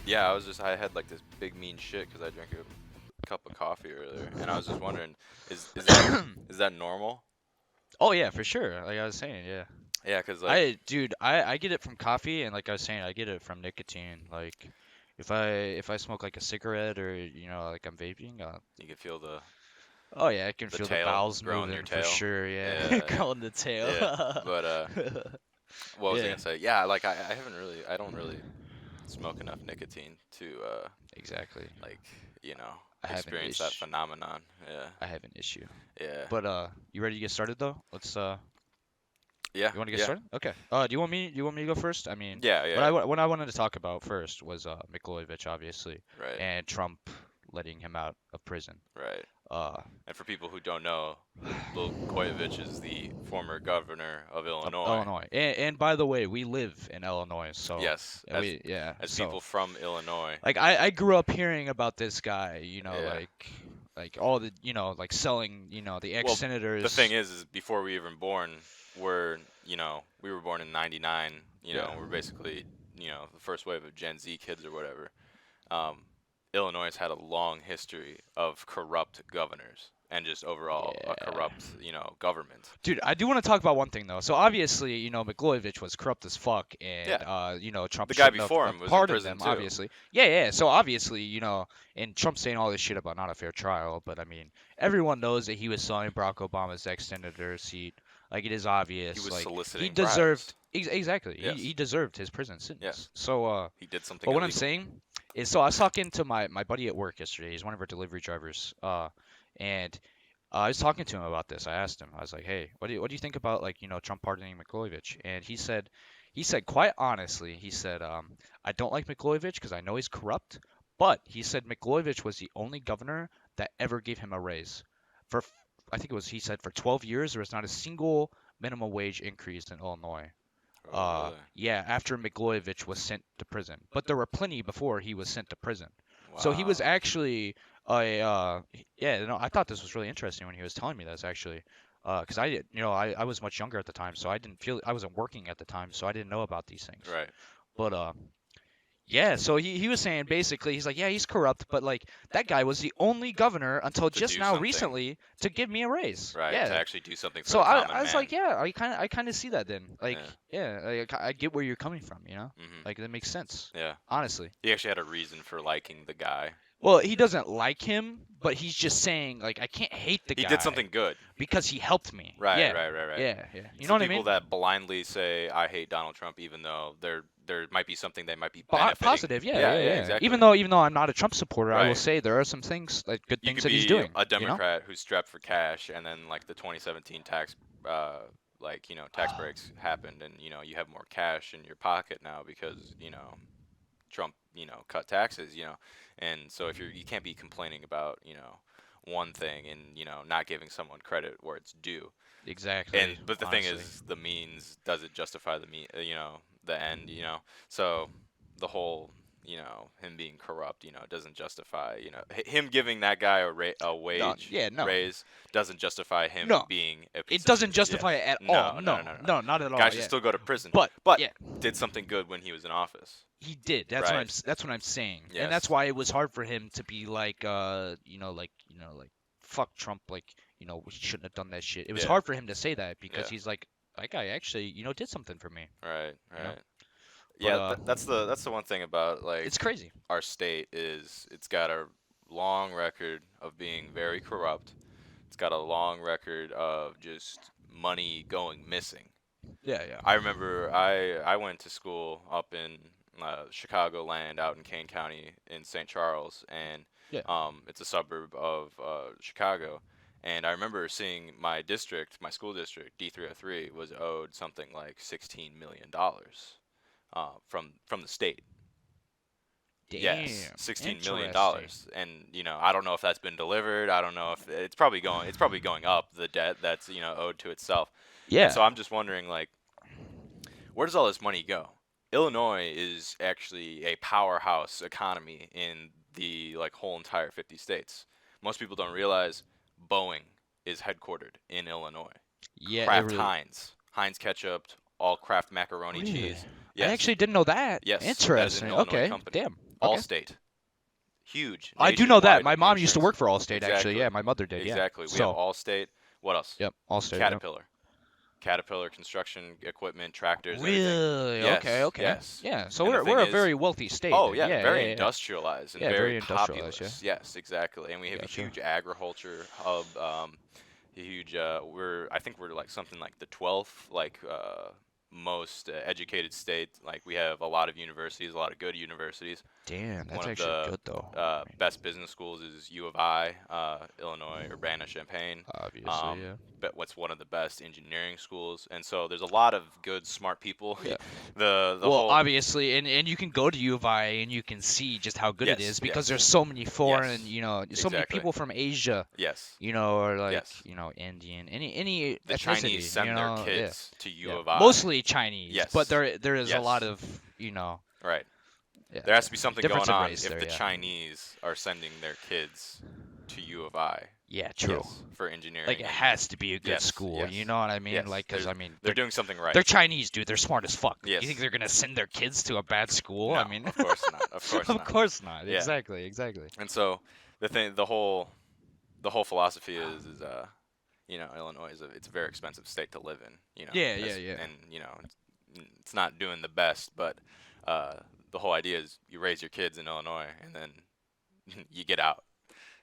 Yeah, I had like this big mean shit because I drank a cup of coffee earlier, and I was just wondering, is that is that normal? Oh yeah, for sure. Like I was saying, yeah. Yeah, because like, I get it from coffee, and like I was saying, I get it from nicotine. Like if I smoke like a cigarette or like I'm vaping, you can feel oh yeah, I can the feel the tail bowels growing your moving for tail. sure. Yeah, Yeah, growing the tail. yeah. But what was I Yeah, gonna say? Yeah, like I don't really smoke enough nicotine to exactly. like I have an experience that issue. phenomenon. Yeah, I have an issue. yeah, But you ready to get started though? Let's yeah, You want to get yeah, started? Okay. Do you want me to go first? I mean, yeah, yeah. what I wanted to talk about first was Mikhailovich, obviously, Right, and Trump letting him out of prison. right. Uh, And for people who don't know, Lil Koyevich is the former governor of of Illinois. Illinois. And by the way, we live in Illinois, so Yes, as so people from Illinois. like I grew up hearing about this guy, Yeah. like all the like selling, the Well, the thing ex-senators. is before we even born, we were born in '99. Yeah. We're basically, the first wave of Gen Z kids or whatever. Um, Illinois has had a long history of corrupt governors and just overall a Yeah. corrupt, government. Dude, I do want to talk about one thing though. So obviously, Blagojevich was corrupt as fuck, Yeah, and Trump the guy shouldn't have, before him have was in pardoned prison them. too. Obviously, yeah, yeah. So obviously, and Trump saying all this shit about not a fair trial, but I mean, everyone knows that he was selling Barack Obama's ex-senator seat. Like it is He obvious. was Like he soliciting deserved bribes. exactly. Yes, He deserved his prison yes, sentence. So he did something but what I'm illegal. saying is, so I was talking to my buddy at work yesterday. He's one of our delivery drivers. And I was talking to him about this. I asked him. I was like, "Hey, what do you think about like Trump pardoning Mikhailovich?" And he said quite honestly, he said, "I don't like Mikhailovich because I know he's corrupt, but he said Mikhailovich was the only governor that ever gave him a raise. For I think it was he said for 12 years there was not a single minimum wage increase in Illinois. Oh, really? Yeah, after Mikhailovich was sent to prison, but there were plenty before he was sent to prison. So he was Wow. actually yeah, no, I thought this was really interesting when he was telling me this actually, because I was much younger at the time, so I wasn't working at the time, so I didn't know about these things. Right. But yeah, so he was saying basically, he's like, yeah, he's corrupt, but like that guy was the only governor until To just do now something. recently to give me a raise. Right. To Yeah. actually do something for So the I common was man. like, yeah, I kind of see that then. Like, Yeah. yeah, I get where you're coming from, Mhm. Like that makes sense, Yeah. honestly. He actually had a reason for liking the guy. Well, he doesn't like him, but he's just saying like I can't hate the He did guy something good. because he helped me. Right, Yeah. right, right, right. Yeah, yeah. You It's know the what I people mean? that blindly say I hate Donald Trump even though there might be something they might be benefiting. Positive, yeah, Yeah, yeah, yeah, yeah. exactly. Even though I'm not a Trump supporter, I will Right. say there are some things like good You things could that he's be doing, a you know? Democrat who's strapped for cash and then like the 2017 tax breaks happened and you have more cash in your pocket now because, Trump, cut taxes, and so if you can't be complaining about, one thing and not giving someone credit where it's due. And Exactly, but the thing honestly. is, the means does it justify the end, So the whole, him being corrupt, doesn't justify, him giving that guy a No, wage yeah, no. raise doesn't justify him No. being a It piece of doesn't shit. Yeah. justify it at all. No, no, no, No. no, no. No, not at Guy all. should Yeah. still go to prison, But but yeah, did something good when he was in office. he did. Right. That's what I'm saying. And that's Yes. why it was hard for him to be like like fuck Trump, like, he shouldn't have done that shit. It was Yeah. hard for him to say that because Yeah. he's like that guy actually, did something for me, Right. you know? Right. But Yeah, that's the one thing about like it's crazy. our state is it's got a long record of being very corrupt. It's got a long record of just money going missing. Yeah, yeah. I remember I went to school up in Chicagoland out in Kane County in St. Charles, and Yeah. it's a suburb of Chicago. And I remember seeing my district, my school district, D303, was owed something like $16 million from the state. Yes, Damn. 16 million Interesting. dollars, and I don't know if that's been delivered. I don't know if it's probably going up the debt that's owed to itself, and Yeah. so I'm just wondering like where does all this money go? Illinois is actually a powerhouse economy in the like whole entire 50 states. Most people don't realize Boeing is headquartered in Illinois. Yeah, it Kraft really. Heinz ketchup, all Kraft macaroni Really? cheese. I Yes, actually didn't know that. yes, that is an Interesting. Illinois Okay. company. Damn. Okay. Allstate, huge I do know that. nationwide My mom used to insurance. work for Allstate, actually. Exactly, Yeah, my mother did. Yeah. exactly. We have So, Allstate. What else? yep, Allstate. Yep. Caterpillar construction equipment, tractors, everything. Really? Okay. Yes, Okay. yes. Yeah. So And the we're thing a is, very wealthy state oh then. yeah, Yeah. very Yeah. Yeah. industrialized and Yeah. very Very industrialized. Yeah. populous. Yes, exactly. And we have a Gotcha. huge agriculture hub. A huge. I think we're like something like the 12th most educated state. Like we have a lot of universities, a lot of good universities. Damn, One that's of actually the good though. I mean, best business schools is U of I, Illinois Urbana-Champaign. obviously, yeah. But what's one of the best engineering schools, and so there's a lot of good, smart people. Yeah. The Well, whole obviously, and you can go to U of I and you can see just how good it yes, is because yes, there's so many foreign, yes, so many exactly. people from Asia, Yes, or like, yes. Indian, any The ethnicity, Chinese send their yeah. kids to U Yeah. of I. Mostly Chinese, but Yes, there is a lot yes, of, right. yeah, There has to be something difference going in on race if there, the yeah. Chinese are sending their kids to U of I. Yeah, true. Yes, for engineering. Like it and- has to be a good yes, school, yes, you know what I mean? yes. Like, cause There's- I mean, They're doing something right. they're Chinese, dude. They're smart as fuck. Yes. You think they're gonna send their kids to a bad school? No, I mean, of course not. Of course of not. course not. Yeah. Exactly, exactly. And so the whole philosophy is Illinois it's a very expensive state to live in. Yeah, yeah, yeah. And it's not doing the best, but the whole idea is you raise your kids in Illinois and then you get out.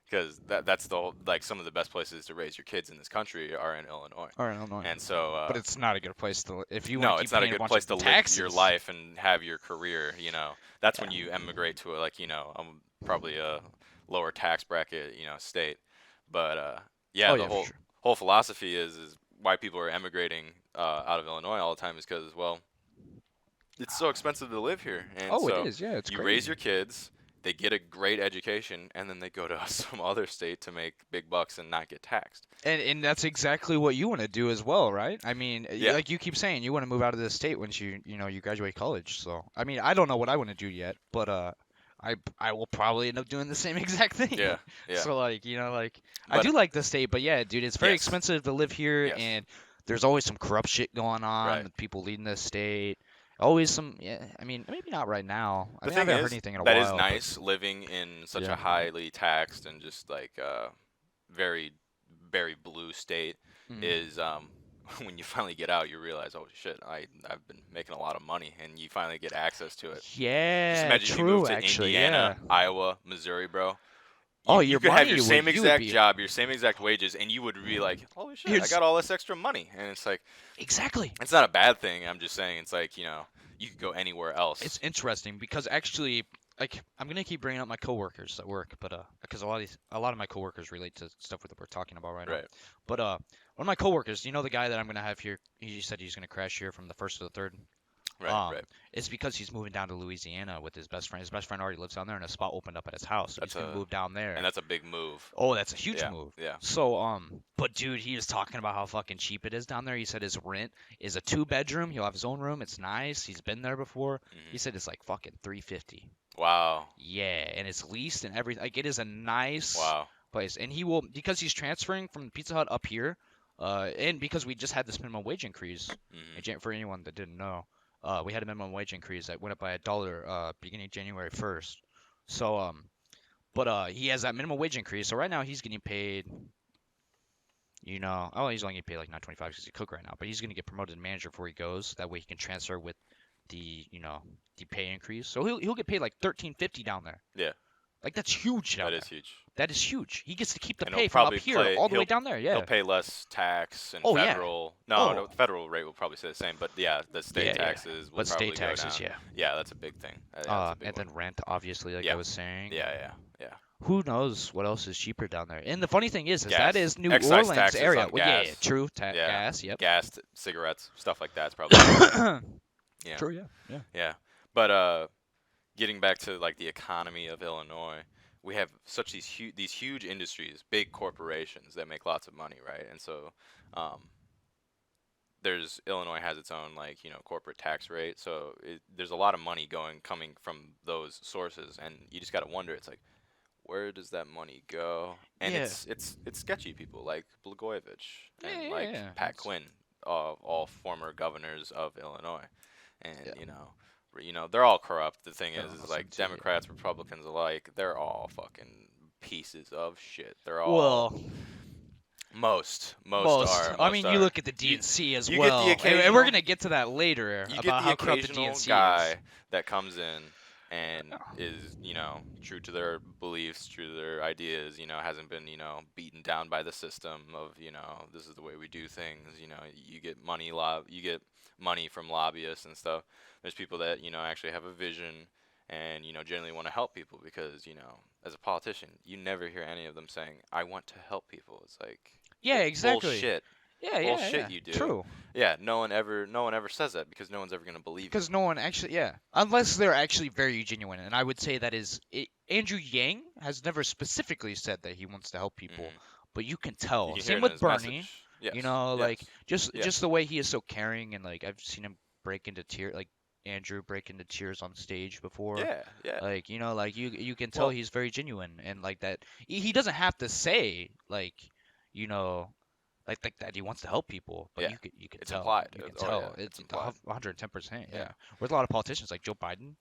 Because that's like some of the best places to raise your kids in this country are in Illinois. All right, Illinois. And so, But it's not a good place to if you no, want to it's keep not a paying good bunch place of to taxes. live your life and have your career. That's when Yeah. you emigrate to probably a lower tax bracket, state. But yeah, Oh, the yeah, for whole sure. whole philosophy is why people are emigrating out of Illinois all the time is because it's so expensive to live here, and Oh, so it is. Yeah, it's you crazy. raise your kids. They get a great education, and then they go to some other state to make big bucks and not get taxed. And that's exactly what you want to do as well, right? I mean, Yeah. like you keep saying, you want to move out of this state once you graduate college. So, I mean, I don't know what I want to do yet, but I will probably end up doing the same exact thing. Yeah, yeah. So like, I But- do like the state, but yeah, dude, it's very Yes. expensive to live here, Yes. and there's always some corrupt shit going on Right. with people leading the state. Always some, yeah. I mean, maybe not right now. I The mean, I thing haven't is, heard anything in a that while. is but- nice living in such Yeah. a highly taxed and just like very, very blue state. Mhm. Is when you finally get out, you realize, oh shit, I've been making a lot of money, and you finally get access to it. Yeah, Just imagine true. you move to Actually, Indiana, yeah. Iowa, Missouri, bro. Oh, You your could have money your would- same you would exact be- job, your same exact wages, and you would be like, holy shit, I Here's- got all this extra money. And it's like, Exactly. it's not a bad thing. I'm just saying, it's like, you could go anywhere else. It's interesting because actually, like, I'm gonna keep bringing up my coworkers at work, but because a lot of my coworkers relate to stuff that we're talking about right now. Right. But one of my coworkers, the guy that I'm gonna have here, he said he's gonna crash here from the 1st to the 3rd. Right. It's because he's moving down to Louisiana with his best friend. His best friend already lives down there, and a spot opened up at his house, so That's he's gonna a- move down there. And that's a big move. Oh, that's a huge Yeah, move. yeah. So, but dude, he was talking about how fucking cheap it is down there. He said his rent is a 2-bedroom. He'll have his own room. It's nice. He's been there before. Mhm. He said it's like fucking $350. Wow. Yeah, and it's leased and everything. Like, it is a nice Wow. place. And he will, because he's transferring from Pizza Hut up here, and because we just had this minimum wage increase, Mhm. for anyone that didn't know, we had a minimum wage increase that went up by $1 beginning January 1st. So, but he has that minimum wage increase. So right now he's getting paid, he's only getting paid like $9.25 because he's a cook right now. But he's gonna get promoted to manager before he goes. That way he can transfer with the pay increase. So he'll get paid like $13.50 down there. Yeah. Like that's huge down That there. is huge. That is huge. He gets to keep the And pay he'll from up probably here play- all the way he'll- down there. Yeah. He'll pay less tax and Oh, yeah. federal. No, Oh. no, the federal rate will probably stay the same, but yeah, the state Yeah, yeah. taxes will But probably state go taxes, down. yeah. Yeah, that's a big thing. That's a big And one. then rent, obviously, like Yeah. I was saying. Yeah. Who knows what else is cheaper down there? And the funny thing is Gas. that is New Excise Orleans taxes area. on Well, yeah, gas. true. Yeah. Gas, yep. Gas, cigarettes, stuff like that's probably. Yeah. True, yeah. Yeah, but getting back to like the economy of Illinois, we have such these huge industries, big corporations that make lots of money, right? And so, Illinois has its own corporate tax rate, so there's a lot of money coming from those sources, and you just gotta wonder, it's like, where does that money go? And Yeah. it's sketchy people like Blagojevich and Yeah, yeah. Pat It's- Quinn, all former governors of Illinois, and Yeah. You know, they're all corrupt. The thing Oh, is some like too, yeah. Democrats, Republicans alike, they're all fucking pieces of shit. They're all Well, most most. are I most mean, you are. look at the You DNC as you get the well, and we're occasional gonna get to that later you get about the how corrupt the occasional DNC is. guy that comes in and is, true to their beliefs, true to their ideas, hasn't been, beaten down by the system of, this is the way we do things, you get you get money from lobbyists and stuff. There's people that, actually have a vision and, generally want to help people because, as a politician, you never hear any of them saying, I want to help people. It's like Yeah, exactly. bullshit. Yeah, yeah, Bullshit yeah. you do. True. Yeah, no one ever says that because no one's ever gonna believe you. Because no one actually, yeah, unless they're actually very genuine, and I would say that is Andrew Yang has never specifically said that he wants to help people, Hmm. but you can You tell. can hear Same it in with his Bernie, message. you Yes, know, like yes, just yes. the way he is so caring, and like I've seen him break into tears, like Andrew break into tears on stage before. Yeah, yeah. Like, like you can tell Well, he's very genuine, and like that he doesn't have to say like, you know, like that he wants to help people, but yeah. you can It's tell, implied. Oh yeah, it's it's implied. 110%, Yeah. yeah. With a lot of politicians like Joe Biden,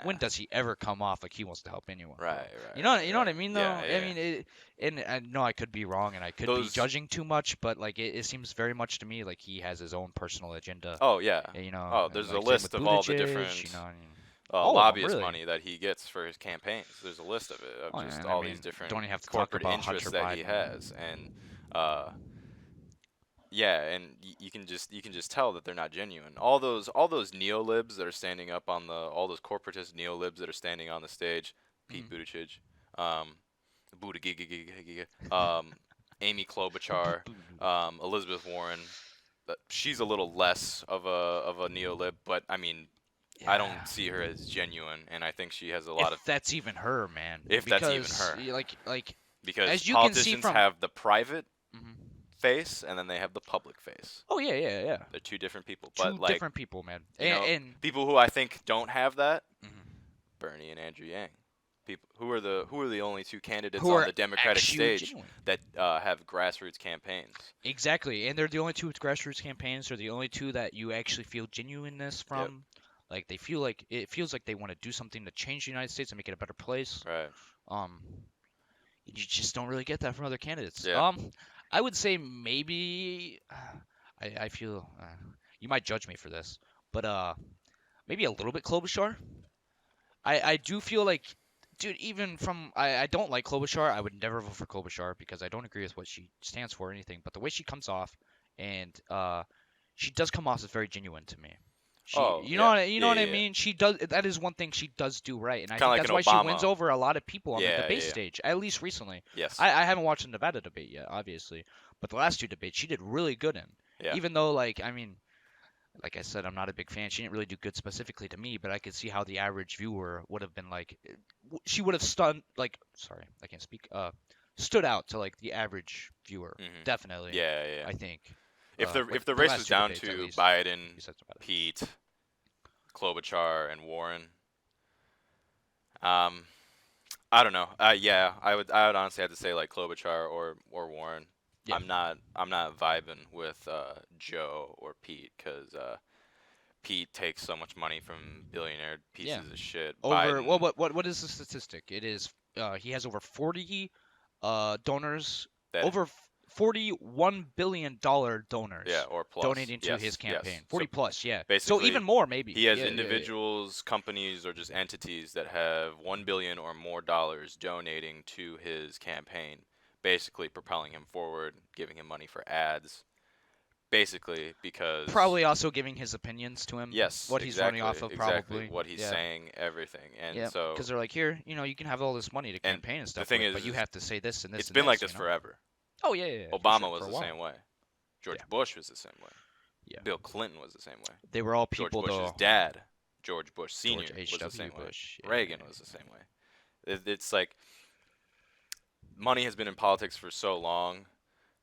when Nah. does he ever come off like he wants to help anyone, Right, bro? right, You right, know what I right. mean though? Yeah, I yeah. mean and I know I could be wrong and I could be Those. judging too much, but like it seems very much to me like he has his own personal agenda. Oh yeah. Oh, And there's a like same list with of all the Buttigieg, different and all of them lobbyist really. money that he gets for his campaigns. There's a list of it of Oh, just and I all these mean, different don't even have to talk corporate about Hunter interests that he Biden. has, and uh, yeah, and you can just tell that they're not genuine. All those neolibs that are standing up on the all those corporatist neolibs that are standing on the stage, Pete Mhm. Buttigieg, Buttigieg, Amy Klobuchar, Elizabeth Warren. She's a little less of a neolib, but I mean, I don't Yeah. see her as genuine, and I think she has a lot of, If that's even her, man. if that's even Because her, because as you can see politicians from have the private Mhm. face and then they have the public face. Oh yeah, yeah, yeah. They're two different people. But Two like, different people, man. you know, And people who I think don't have that, Mhm. Bernie and Andrew Yang. People who are the only two candidates Who on are the Democratic actually stage genuine. that have grassroots campaigns. Exactly. And they're the only two with grassroots campaigns. They're the only two that you actually feel genuineness Yep. from. Like they feel like it feels like they want to do something to change the United States and make it a better place. Right. Um, you just don't really get that from other candidates. Yeah. I would say maybe I feel you might judge me for this, but maybe a little bit Klobuchar. I do feel like, dude, even from I don't like Klobuchar. I would never vote for Klobuchar because I don't agree with what she stands for or anything. But the way she comes off, and she does come off as very genuine to me. She, Oh yeah. you know Yeah, what yeah, I yeah. mean. She does. That is one thing she does do right, and I Kind of think like that's an why she wins Obama. over a lot of people on the Yeah, debate yeah, yeah. stage. At least recently, Yes. I haven't watched the Nevada debate yet, obviously, but the last two debates she did really good in. Yeah. Even though, like, I mean, like I said, I'm not a big fan. She didn't really do good specifically to me, but I could see how the average viewer would have been like, she would have stunned, like, sorry, I can't speak, stood out to like the average viewer, Hmm. definitely. Yeah, yeah. I think. If the With if the the race was last two down debates, at to least, Biden, besides about it. Pete, Klobuchar, and Warren, um, I don't know. Yeah, I would honestly have to say like Klobuchar or Warren. Yeah. I'm not vibing with Joe or Pete because Pete takes so much money from billionaire Yeah. pieces of shit. Over, well, Biden what is the statistic? It is, he has over 40 donors, that over $41 billion yeah, donors or plus. donating to his Yes, campaign. yes. So 40 plus, yeah. So basically, even more maybe. he has Yeah, yeah, yeah. individuals, companies, or just entities that have 1 billion or more dollars donating to his campaign, basically propelling him forward, giving him money for ads, basically because Probably also giving his opinions to him, yes, what he's running off of, exactly probably. what he's Yeah, saying, everything, and yeah. so Because they're like, here, you can have all this money to and campaign and the stuff thing with, but you is have to say this and this it's and been like this, this forever. Oh yeah, yeah, yeah, for Obama sure, was for a the while. same way. George Yeah, Bush was the same way. yeah. Bill Clinton was the same way. They were all George people Bush's though. dad, George Bush Sr., George was the same H.W. way. Bush. Yeah, Reagan was the same way. It's like money has been in politics for so long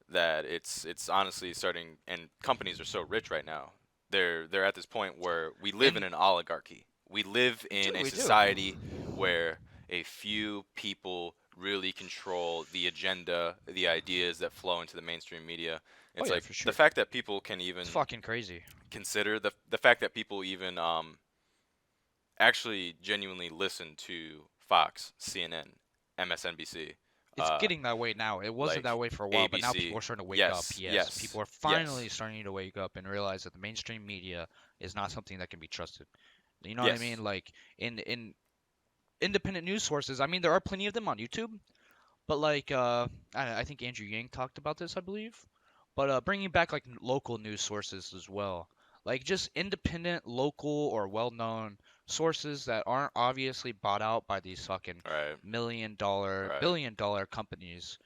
that it's honestly starting, and companies are so rich right now. They're at this point where we live in and an oligarchy. We live in a we do. society where a few people really control the agenda, the ideas that flow into the mainstream media. Oh It's yeah, like for sure. the fact that people can even It's fucking crazy. consider the fact that people even actually genuinely listen to Fox, CNN, MSNBC, It's uh, getting that way now. It wasn't that like way for a while, but now people ABC. are starting to wake up. Yes, Yes, yes, people are finally yes, starting to wake up and realize that the mainstream media is not something that can be trusted. You know what I yes. mean? Like in independent news sources, I mean there are plenty of them on YouTube, but like I think Andrew Yang talked about this, I believe. But bringing back like local news sources as well, like just independent, local or well-known sources that aren't obviously bought out by these fucking Right, million-dollar, right. billion-dollar companies,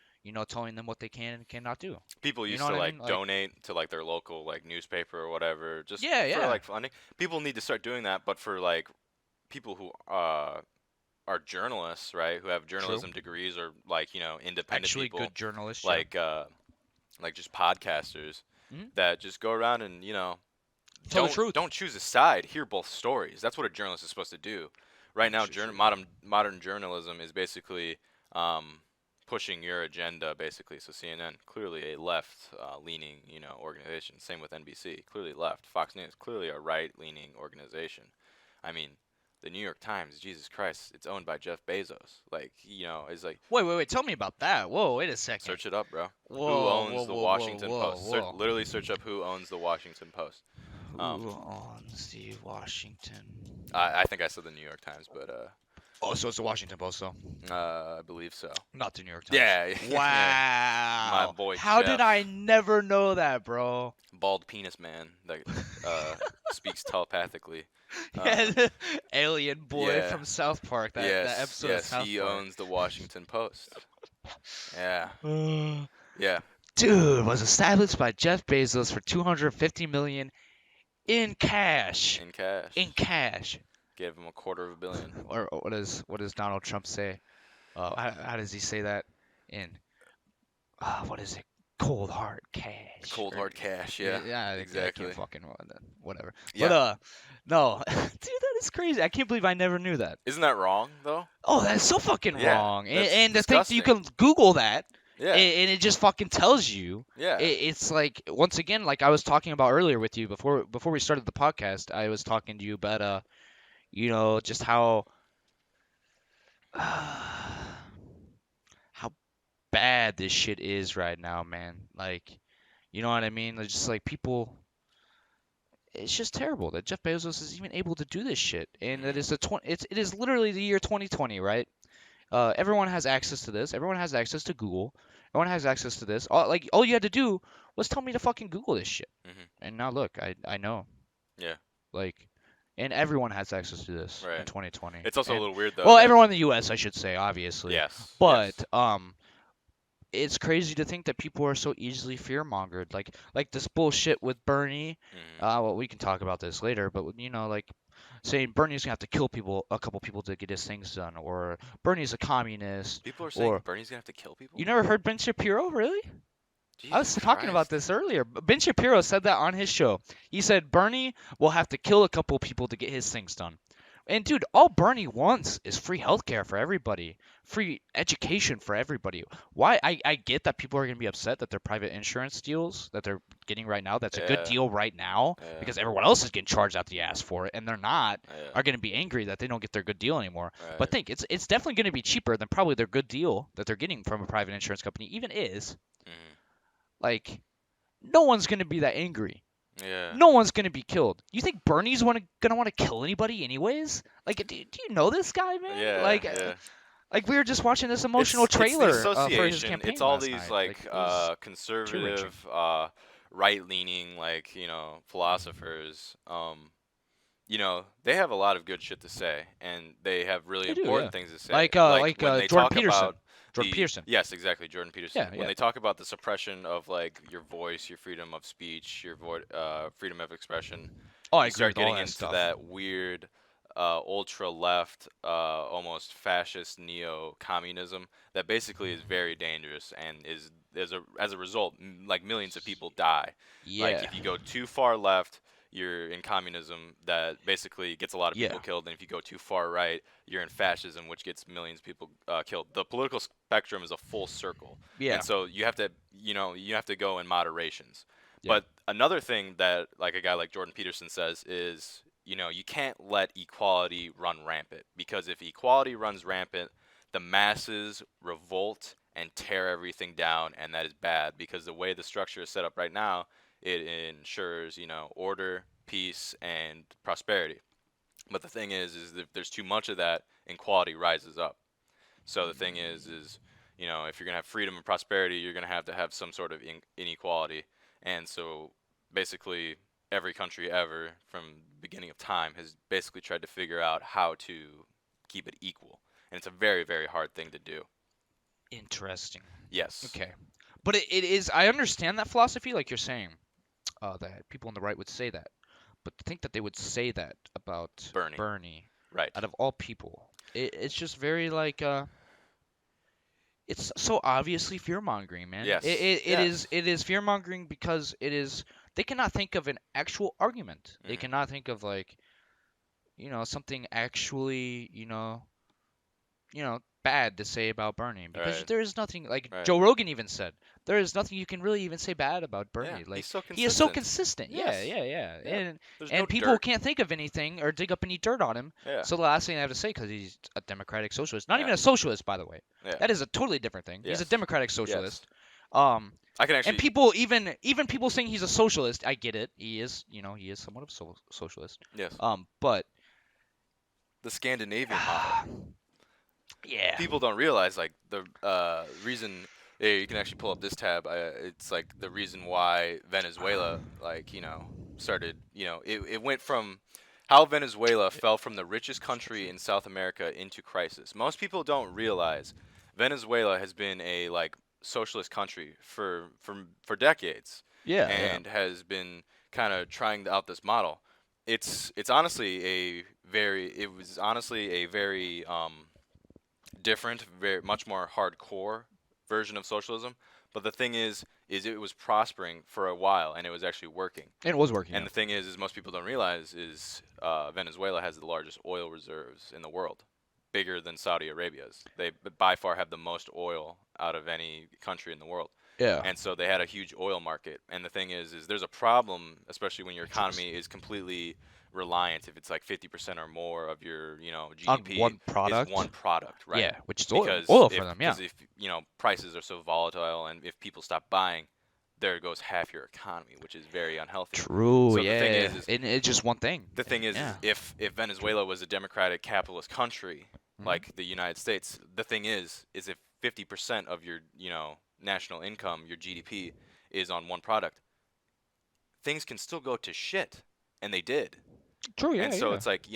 telling them what they can and cannot do. People You know used what to I mean? like Like, donate to like their local like newspaper or whatever, just yeah, for yeah, like funding. People need to start doing that, but for like people who are journalists, right, who have true. journalism degrees or like independent Actually, people, good journalists, yeah. like uh, like just podcasters Hmm. that just go around and Tell the don't truth. don't choose a side. Hear both stories. That's what a journalist is supposed to do. Right now, modern journalism is basically um, pushing your agenda, basically. So CNN, clearly a left leaning, organization. Same with NBC, clearly left. Fox News, clearly a right leaning organization. I mean, the New York Times, Jesus Christ, it's owned by Jeff Bezos. Like, is like, Wait, wait, wait. Tell me about that. Whoa, wait a second. search it up, bro. Who Whoa, whoa, owns the whoa, whoa, Washington whoa, Post? whoa. Literally search up who owns the Washington Post. Who owns the Washington? I think I said the New York Times, but Oh, so it's the Washington Post, though, I believe so. not the New York Times. Yeah, my Wow. boy How Jeff, did I never know that, bro? bald penis man that speaks telepathically. Yeah, alien boy yeah. from South Park. That Yes, episode of yes, South he Park. owns the Washington Post. Yeah, yeah. Dude, was established by Jeff Bezos for 250 million in cash. In cash. In cash. Gave him $250 million. Or what does Donald Trump say? How does he say that? In what is it? Cold hard cash. Cold Or- hard cash. Yeah, yeah, I exactly. can't fucking whatever. Yeah. But no, dude, that is crazy. I can't believe I never knew that. Isn't that wrong though? Oh, that's so fucking Yeah, wrong. that's And to think that you disgusting. can Google that Yeah, and it just fucking tells you. yeah. It's like once again, like I was talking about earlier with you before we started the podcast. I was talking to you about just how how bad this shit is right now, man. Like, you know what I mean? Like, just like people, it's just terrible that Jeff Bezos is even able to do this shit, and that is it is literally the year 2020, right? Everyone has access to this. Everyone has access to Google. Everyone has access to this. All you had to do was tell me to fucking Google this shit, Mhm. and now look, I know. Yeah. Like, and everyone has access to this in Right. 2020. It's also a And- little weird though. well, that- everyone in the U.S., I should say, obviously. Yes. But yes. it's crazy to think that people are so easily fear-mongered. Like this bullshit with Bernie. Mhm. Well, we can talk about this later, but like saying Bernie's gonna have to kill a couple people to get his things done, or Bernie's a communist. People are saying or- Bernie's gonna have to kill people. You never heard Ben Shapiro, really? I was Jesus talking about Christ. this earlier. Ben Shapiro said that on his show. He said Bernie will have to kill a couple people to get his things done. And dude, all Bernie wants is free healthcare for everybody, free education for everybody. Why? I get that people are going to be upset that their private insurance deals that they're getting right now, that's a good Yeah. deal right now, Yeah. because everyone else is getting charged out the ass for it, and they're not, Yeah. are going to be angry that they don't get their good deal anymore. Right. But think, it's definitely going to be cheaper than probably their good deal that they're getting from a private insurance company even is. Mhm. Like, no one's going to be that angry. Yeah. No one's gonna be killed. You think Bernie's gonna want to kill anybody anyways? Like, do you know this guy, man? Yeah. Like, yeah. like we were just watching this emotional It's the trailer for his association. campaign It's all last these night. like it was conservative, right-leaning, like philosophers. They have a lot of good shit to say, and they have really They do, important yeah. things to say. like when they Jordan talk Peterson. about Jordan Peterson. Yes, exactly, Jordan Peterson. Yeah, When yeah. they talk about the suppression of like your voice, your freedom of speech, your freedom of expression, Oh, I you agree start with all getting that into stuff. that weird, ultra left, almost fascist neo communism that basically is very dangerous and is as a result, like millions of people die. Yeah. Like if you go too far left, you're in communism that basically gets a lot of people Yeah. killed, and if you go too far right, you're in fascism, which gets millions of people killed. The political spectrum is a full circle, Yeah. and so you have to go in moderations. Yeah. But another thing that like a guy like Jordan Peterson says is, you can't let equality run rampant, because if equality runs rampant, the masses revolt and tear everything down, and that is bad, because the way the structure is set up right now, it ensures, order, peace, and prosperity. But the thing is that if there's too much of that, inequality rises up. So the thing is if you're gonna have freedom and prosperity, you're gonna have to have some sort of inequality. And so basically, every country ever from the beginning of time has basically tried to figure out how to keep it equal, and it's a very, very hard thing to do. Interesting. Yes. Okay. But it is. I understand that philosophy, like you're saying, that people on the right would say that. But to think that they would say that about Bernie. Bernie, Right. out of all people, it's just very like it's so obviously fear mongering, man. Yes. It is fear mongering because it is. They cannot think of an actual argument. They Mhm. cannot think of like, something actually, bad to say about Bernie, because Right. there is nothing, like Right. Joe Rogan even said, there is nothing you can really even say bad about Yeah. Bernie. Like He's so he is so consistent. consistent. Yeah, Yes. yeah, yeah. Yeah. There's no And people dirt. can't think of anything or dig up any dirt on him. Yeah. So the last thing I have to say, because he's a democratic socialist, not Yeah. even a socialist, by the way. Yeah. That is a totally different thing. He's a Yes. democratic Yes. socialist. I can actually. And people, even people saying he's a socialist, I get it. He is, he is somewhat of a socialist. Yes. But The Scandinavian model. yeah. People don't realize, like, the reason. Yeah, you can actually pull up this tab. It's like the reason why Venezuela, like, started. It went from how Venezuela fell from the richest country in South America into crisis. Most people don't realize Venezuela has been a like socialist country for decades, Yeah, yeah. and has been kind of trying out this model. It's honestly it was honestly a very different, very much more hardcore version of socialism. But the thing is it was prospering for a while, and it was actually working. And it was working. And the thing is most people don't realize is Venezuela has the largest oil reserves in the world, bigger than Saudi Arabia's. They by far have the most oil out of any country in the world. Yeah. And so they had a huge oil market. And the thing is there's a problem, especially when your economy is completely reliant. If it's like 50% or more of your, On GDP one product. is one product, right? Yeah, which is oil. Because Oil for them, yeah. Because if prices are so volatile, and if people stop buying, there goes half your economy, which is very unhealthy. True. So yeah. the thing is and it's just one thing. The thing is Yeah. if Venezuela was a democratic capitalist country Mhm. like the United States, the thing is if 50% of your national income, your GDP, is on one product, things can still go to shit, and they did. True. Yeah. And so yeah. it's like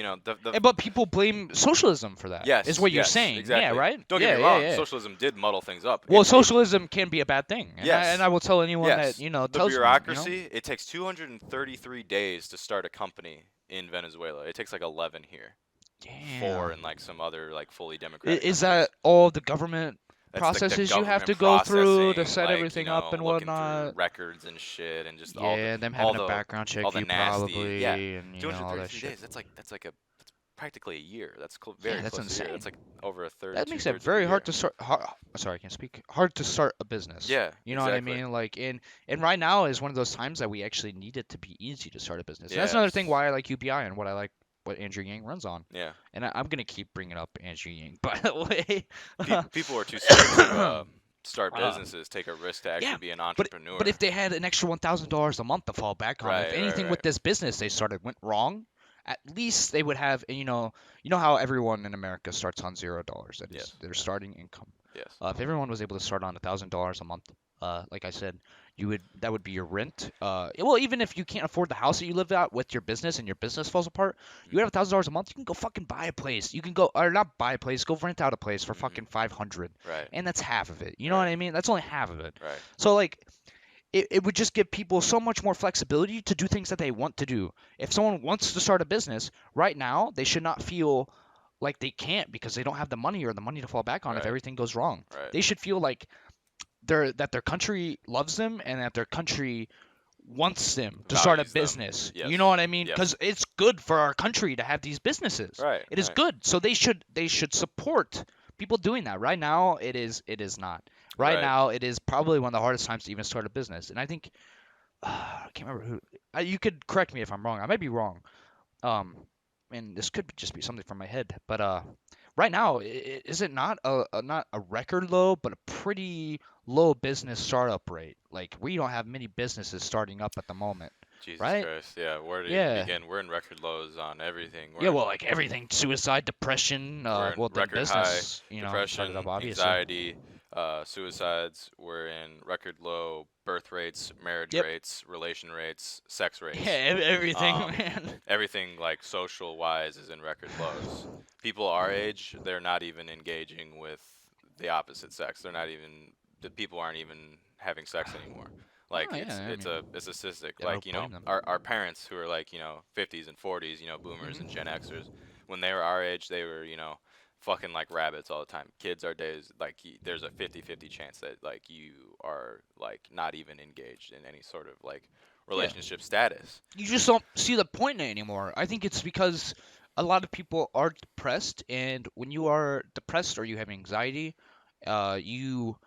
But people blame socialism for that. Yes, is what you're yes, saying. exactly. Yeah. Right. Don't yeah, get me wrong. Yeah. Socialism did muddle things up. Well, It- socialism can be a bad thing. And, Yes. I will tell anyone yes. that the tells bureaucracy. me. It takes 233 days to start a company in Venezuela. It takes like 11 here. Damn. 4 in like some other like fully democratic. Is countries. that all the government That's like the processes you have government to go through to processing, set like, everything up and looking through whatnot? records and shit, and just Yeah, all the, them all having a the background check all the you nasty, probably, yeah. and all that 233 shit. days. That's practically a year. That's very that's close to a year. insane. That's like over a third. That makes it two-thirds of a very hard year. to start. Sorry, I can't speak. Hard to start a business. Yeah, You know exactly. what I mean? Like, and right now is one of those times that we actually need it to be easy to start a business. And that's another thing Yes. why I like UBI and what Andrew Yang runs on. Yeah, And I'm gonna keep bringing up Andrew Yang, by the way. people are too scared to start Uh, businesses, take a risk to actually yeah, be an But entrepreneur. but if they had an extra $1,000 a month to fall back on, Right, if right, anything with right. this business they started went wrong, at least they would have, you know how everyone in America starts on $0. That is Yes. their starting income. Yes. If everyone was able to start on $1,000 a month, like I said, that would be your rent. Well, even if you can't afford the house that you live at with your business and your business falls apart, you have $1,000 a month. You can go fucking buy a place. You can go, or not buy a place, go rent out a place for Mhm. fucking 500, Right. and that's half of it. You know what Right. I mean? That's only half of it. Right. So like, it would just give people so much more flexibility to do things that they want to do. If someone wants to start a business right now, they should not feel like they can't because they don't have the money or the money to fall back on if Right. everything goes wrong. Right. They should feel like that their country loves them and that their country wants them to start a Values them. business. Yes. You know what I mean? Yes. Because it's good for our country to have these businesses. Right. It is right. good. So they should support people doing that. Right now, it is not. Right Right. now, it is probably one of the hardest times to even start a business. And I think I can't remember who. You could correct me if I'm wrong. I might be wrong. um, and this could just be something from my head, but right now, is it not not a record low, but a pretty low business startup rate? Like we don't have many businesses starting up at the moment, Jesus right? Christ. Yeah, where to even Yeah. begin? We're in record lows on everything. Yeah, well, like everything, suicide, depression, We're in well, then record high business, started up depression, obviously. anxiety, suicides. We're in record low birth rates, marriage Yep. rates, relation rates, sex Yeah, rates. everything, Um, man. everything like social wise is in record lows. People our age, they're not even engaging with the opposite sex. They're not even the people aren't even having sex anymore. Like Oh yeah, I mean, it's a statistic. yeah, I Like don't blame them. our parents who are like 50s and 40s, boomers and Gen Hmm. Xers, when they were our age, they were fucking like rabbits all the time. Kids our days, like there's a 50-50 chance that like you are like not even engaged in any sort of like Yeah, relationship status. you just don't see the point in it anymore. I think it's because a lot of people are depressed, and when you are depressed or you have anxiety, you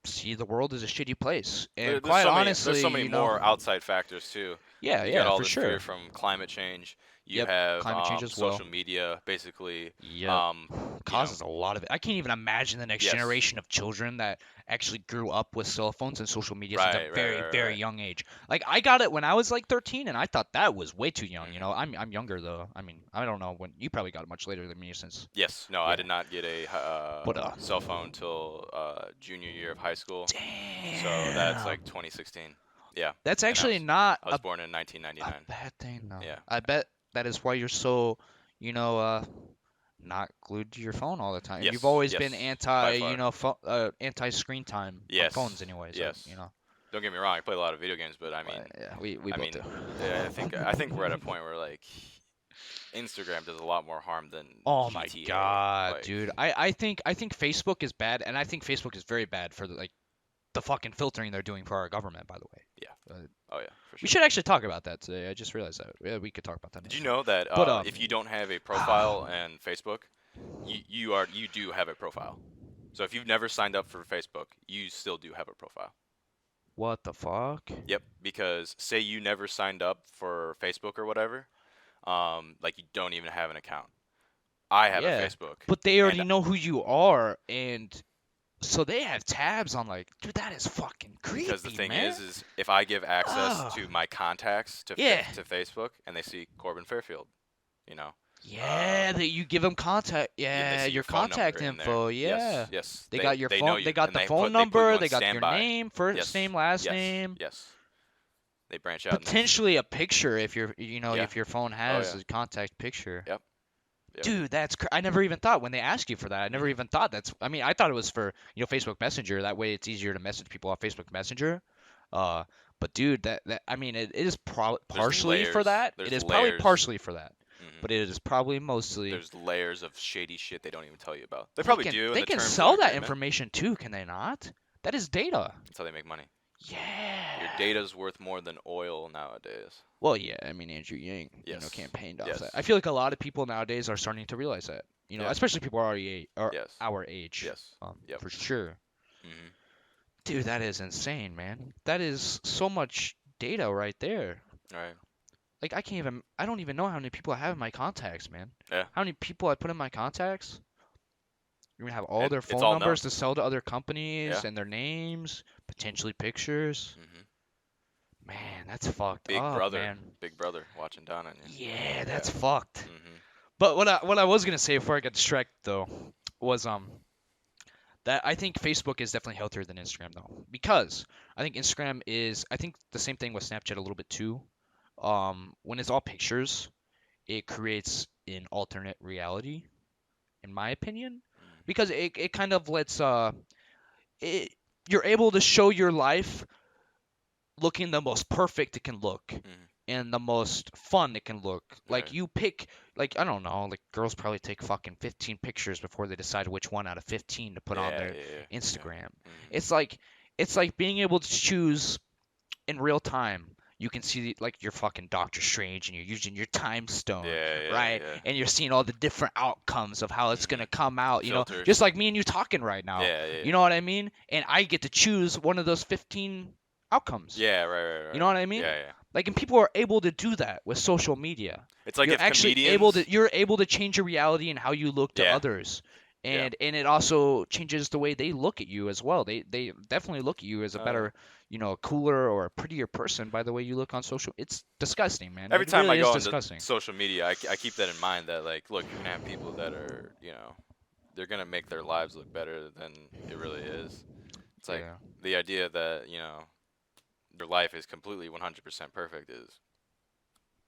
see the world as a shitty place. And There's quite there's honestly, so many more outside factors too. yeah, You got yeah, all for this fear sure. from climate change. You Yep, have climate change as well. social media, basically. Yep. Um, you know, Causes a lot of it. I can't even imagine the next yes, generation of children that actually grew up with cell phones and social media since a right, right, very, right, very right. young age. Like I got it when I was like 13, and I thought that was way too young. Hmm. I'm younger though. I mean, I don't know when you probably got it much later than me since Yes, no, I yeah. did not get a But cell phone till junior year of high school. So that's damn, like 2016. Yeah, that's and actually not I was born in 1999. a bad thing though. Yeah. I bet that is why you're so, you know, not glued to your phone all the time. And you've Yes, always been yes, by far. anti screen time on phones Yes, anyway. So yes. Don't get me wrong, I play a lot of video games, but yeah, we I both do. mean, I think we're at a point where like Instagram does a lot more harm than Oh my GTA. god, Like, dude. I think Facebook is bad, and I think Facebook is very bad for the fucking filtering they're doing for our government. By the way, yeah, uh, oh yeah, for we sure. should actually talk about that today. I just realized that. Yeah, we could talk about that Did another you time. know that But if you don't have a profile on Facebook, you do have a profile. So if you've never signed up for Facebook, you still do have a profile. what the fuck? Yep, because say you never signed up for Facebook or whatever, like you don't even have an account. I have a Yeah, Facebook, but they and already know who you are, and so they have tabs on like, dude, that is fucking because the creepy, thing man. is if I give access Oh, to my contacts yeah. to Facebook and they see Corbin Fairfield, you know, Yeah, that you give them contact. and they Yeah, see your your phone number contact in there. info. Yes, Yeah. yes, They got your they know phone. you They got and the phone they put you number. on They got your standby. name, first Yes, name, last yes, name. yes. They branch out and they Potentially a picture if yeah. if your phone Oh has yeah. a contact picture. Yep. Yep. Dude, I never even thought when they ask you for that. I never Hmm. even thought that's. I mean, I thought it was for Facebook Messenger. That way, it's easier to message people on Facebook Messenger. Uh, but dude, that I mean, it is There's partially for layers. that. It There's is probably layers. partially for that, Hmm. but it is probably mostly. There's layers of shady shit they don't even tell you about. They probably do in They the can terms of sell that agreement. information too, can they not? That is data. That's how they make money. Your Yeah. data's worth more than oil nowadays. Well, yeah, I mean Andrew Yang, Yes. campaigned off that. Yes. I feel like a lot of people nowadays are starting to realize that. Yeah. Especially people Yes. our age. Yes. Yep. For sure. Hmm. Dude, that is insane, man. That is so much data right there. All right. Like I don't even know how many people I have in my contacts, man. Yeah. How many people I put in my contacts? You're gonna have all And their it's phone all known. numbers to sell to other companies Yeah. and their names, potentially pictures. Hmm. Man, that's fucked Big up, brother. man. Big brother watching down on you. Yeah, that's Yeah. fucked. Hmm. But what I was gonna say before I got distracted though was that I think Facebook is definitely healthier than Instagram though, because I think the same thing with Snapchat a little bit too. When it's all pictures, it creates an alternate reality, in my opinion, because it kind of lets it you're able to show your life looking the most perfect it can look Hmm. and the most fun it can look. Like Right. you pick, like I don't know, like girls probably take fucking 15 pictures before they decide which one out of 15 to put on Yeah. their Yeah. Yeah. Instagram. Hmm. It's like being able to choose in real time. You can see like you're fucking Doctor Strange and you're using your time stone, Yeah. Yeah. right? Yeah. And you're seeing all the different outcomes of how it's Hmm. gonna come out, Filters. just like me and you talking right now. Yeah. Yeah. You know what I mean? And I get to choose one of those 15 outcomes. Yeah. Right. Right. Right. You know what I mean? Yeah. Yeah. Like, and people are able to do that with social media. It's like You're if actually able comedians. to you're able to change your reality and how you look to Yeah, others. yeah. And it also changes the way they look at you as well. They definitely look at you as a Uh, better, cooler or a prettier person by the way you look on social. It's disgusting, man. every It time I really is go onto disgusting. social media, I keep that in mind that like, look, you're gonna have people that are, they're gonna make their lives look better than it really is. It's like Yeah. the idea that their life is completely 100% perfect is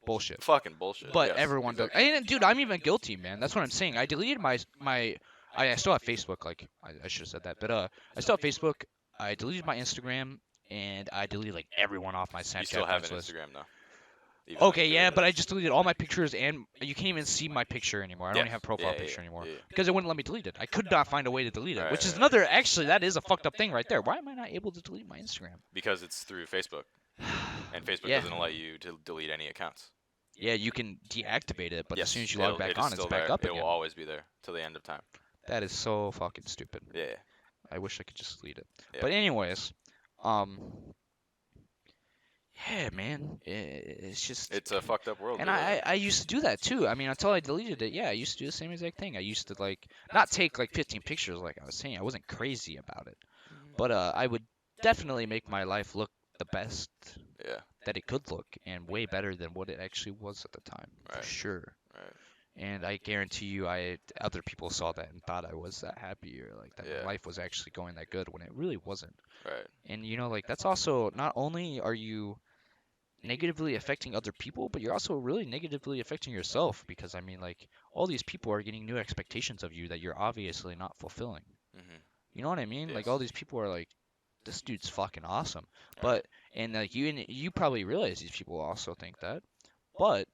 Bullshit. fucking bullshit. But Yes, everyone does. exactly. And dude, I'm even guilty, man. That's what I'm saying. I deleted I still have Facebook. Like I should have said that, but I still have Facebook. I deleted my Instagram, and I deleted like everyone off my You still Snapchat have friends an list. Instagram though, even though you Okay, yeah, deleted but it. I just deleted all my pictures, and you can't even see my picture anymore. I don't Yes. even have a Yeah, profile yeah, picture anymore yeah, because it wouldn't let me delete it. I could not find a way to delete yeah. it, Right, which right, is right. another. Actually, that is a fucked up thing right there. Why am I not able to delete my Instagram? Because it's through Facebook, and Facebook Yeah, doesn't let you to delete any accounts. yeah, you can deactivate it, but as soon Yes, as you log it back is on, it's still back there. up It will again. always be there till the end of time. That is so fucking stupid. Yeah, I wish I could just delete it. yeah. But anyways, um, yeah, man, it's just, It's a fucked up world and we live in. I used to do that too. I mean, until I deleted it, yeah, I used to do the same exact thing. I used to like not take like 15 pictures like I was saying. I wasn't crazy about it, but I would definitely make my life look the best Yeah, that it could look and way better than what it actually was at the time, for right, sure. right. And I guarantee you, other people saw that and thought I was that happy or like that Yeah, my life was actually going that good when it really wasn't. right. And like that's also not only are you negatively affecting other people, but you're also really negatively affecting yourself because I mean like all these people are getting new expectations of you that you're obviously not fulfilling. Mhm. You know what I mean? Like all Yes. these people are like, this dude's fucking awesome. Right. But and like you probably realize these people also think that. But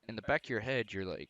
in the back of your head, you're like,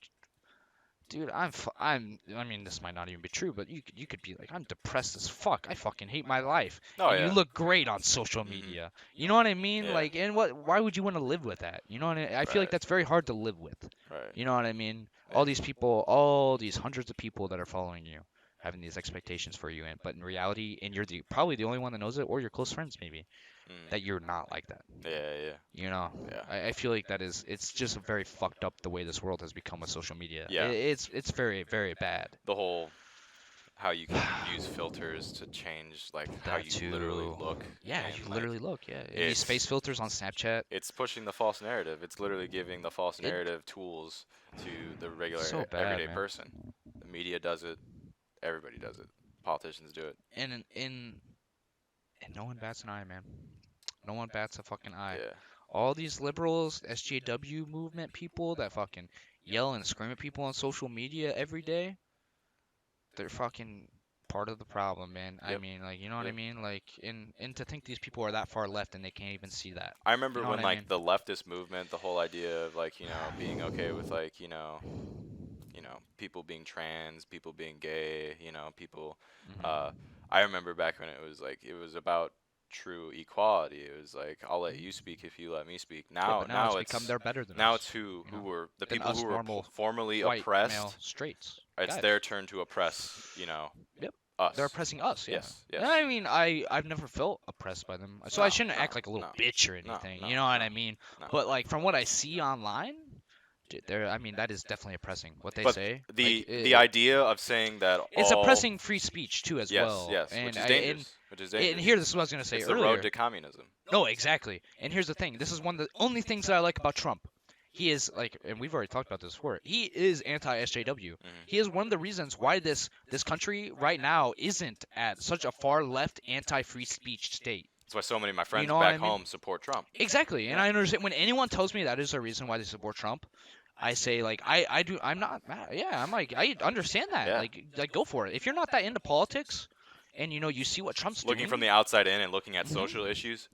dude, I mean, this might not even be true, but you could be like, I'm depressed as fuck. I fucking hate my life. Oh And you yeah. look great on social Mhm. media. You know what I mean? Yeah. Like, and why would you want to live with that? You know what I feel like Right. that's very hard to live with. Right. You know what I mean? Yeah. All these people, all these hundreds of people that are following you, having these expectations for you, but in reality, and you're probably the only one that knows it, or your close friends maybe, Mm. that you're not like that. Yeah. Yeah. You know, Yeah. I feel like it's just very fucked up the way this world has become with social media. Yeah. It's very, very bad. The whole how you can use filters to change like how That you literally too. look. Yeah, And you like literally look. Yeah, and these it's face filters on Snapchat. it's pushing the false narrative. It's literally giving the false It narrative tools to the regular so bad, everyday man. person. The media does it. Everybody does it. Politicians do it. And no one bats an eye, man. No one bats a fucking eye. Yeah. All these liberals, SJW movement people that fucking yell and scream at people on social media every day, they're fucking part of the problem, man. I Yep. mean, like, you know what I Yep. mean? Like, and to think these people are that far left and they can't even see that. I You remember know when what I like mean? the leftist movement, the whole idea of like, being okay with like, people being trans, people being gay, people Hmm. I remember back when it was about true equality. It was like I'll let you speak if you let me speak. Yeah, Now but now it's now become it's they're better than now us. it's who You who know, were the than people us who were normal formerly white male oppressed. straights It's guys. their turn to oppress, Yep. They're us. oppressing us, yeah. Yes, And yes. I mean, I've never felt oppressed by them, so I No, shouldn't act no, like a little no, bitch or no, anything. no, You know what no, I mean? no. But like from what I see online, dude, I mean, that is definitely oppressing. What they But say, like, the idea of saying that it's all oppressing free speech too, as yes, well. yes, And which is I dangerous, which is and dangerous. here, this is what I was gonna say It's the road earlier. to communism. No, exactly. And here's the thing. This is one of the only things that I like about Trump. He is like, and we've already talked about this before. He is anti-SJW. Hmm. He is one of the reasons why this country right now isn't at such a far left anti-free speech state. That's why so many of my You friends know what back I mean? home support Trump. Exactly. And Yeah. I understand when anyone tells me that is the reason why they support Trump. I say like I do. I'm not mad. Yeah, I'm like I understand that. Yeah. Like go for it. If you're not that into politics, and you see what Trump's Looking doing. from the outside in and looking at Mhm. social issues,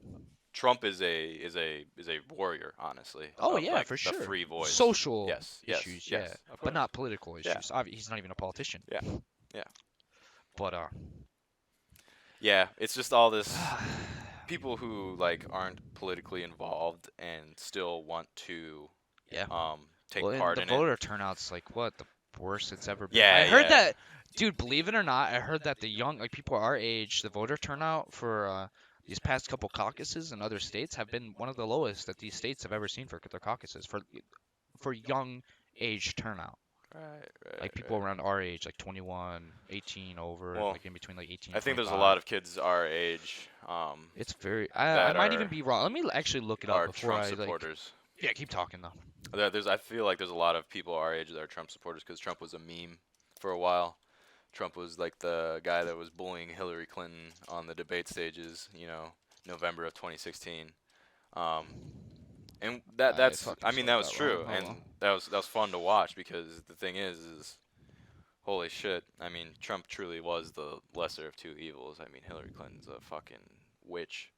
Trump is a warrior, honestly. Oh of yeah, like for the sure. free voice. Social Yes, yes, issues, yes, yeah, of but course. not political Yeah. issues. He's not even a politician. Yeah, yeah. But Yeah, it's just all this people who like aren't politically involved and still want to yeah. take Well, and part the in it. voter turnout's like what the worst it's ever been. Yeah, I heard yeah. that, dude. Believe it or not, I heard that the young, like people our age, the voter turnout for these past couple caucuses in other states have been one of the lowest that these states have ever seen for their caucuses for young age turnout. Right, Like people around our age, like 21, 18 over, and Well, like in between like 18 I and think there's a 25. lot of kids our age It's very. I that might even be wrong. Let me actually look it up are before Trump I like. supporters. Yeah, keep talking though. I feel like there's a lot of people our age that are Trump supporters because Trump was a meme for a while. Trump was like the guy that was bullying Hillary Clinton on the debate stages, November of 2016. Um, and I that's fucking I mean spelled that was that wrong. true, Hold and on. that was fun to watch because the thing is holy shit. I mean Trump truly was the lesser of two evils. I mean Hillary Clinton's a fucking witch.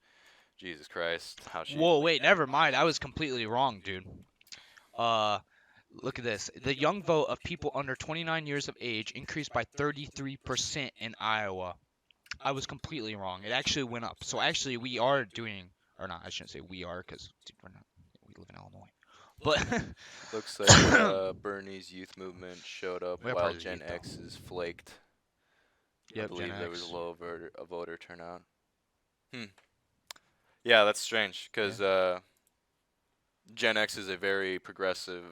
Jesus Christ, how she Whoa, wait, never mind. I was completely wrong, dude. Uh, Look at this. The young vote of people under 29 years of age increased by 33% in Iowa. I was completely wrong. It actually went up. So actually, we are doing, or not. I shouldn't say we are, because we're not. We live in Illinois. But looks like Bernie's youth movement showed up we are while part of the Gen youth, though. X is flaked. I Yep, Gen believe there was X. a voter turnout. Yeah, that's strange because Gen X is a very progressive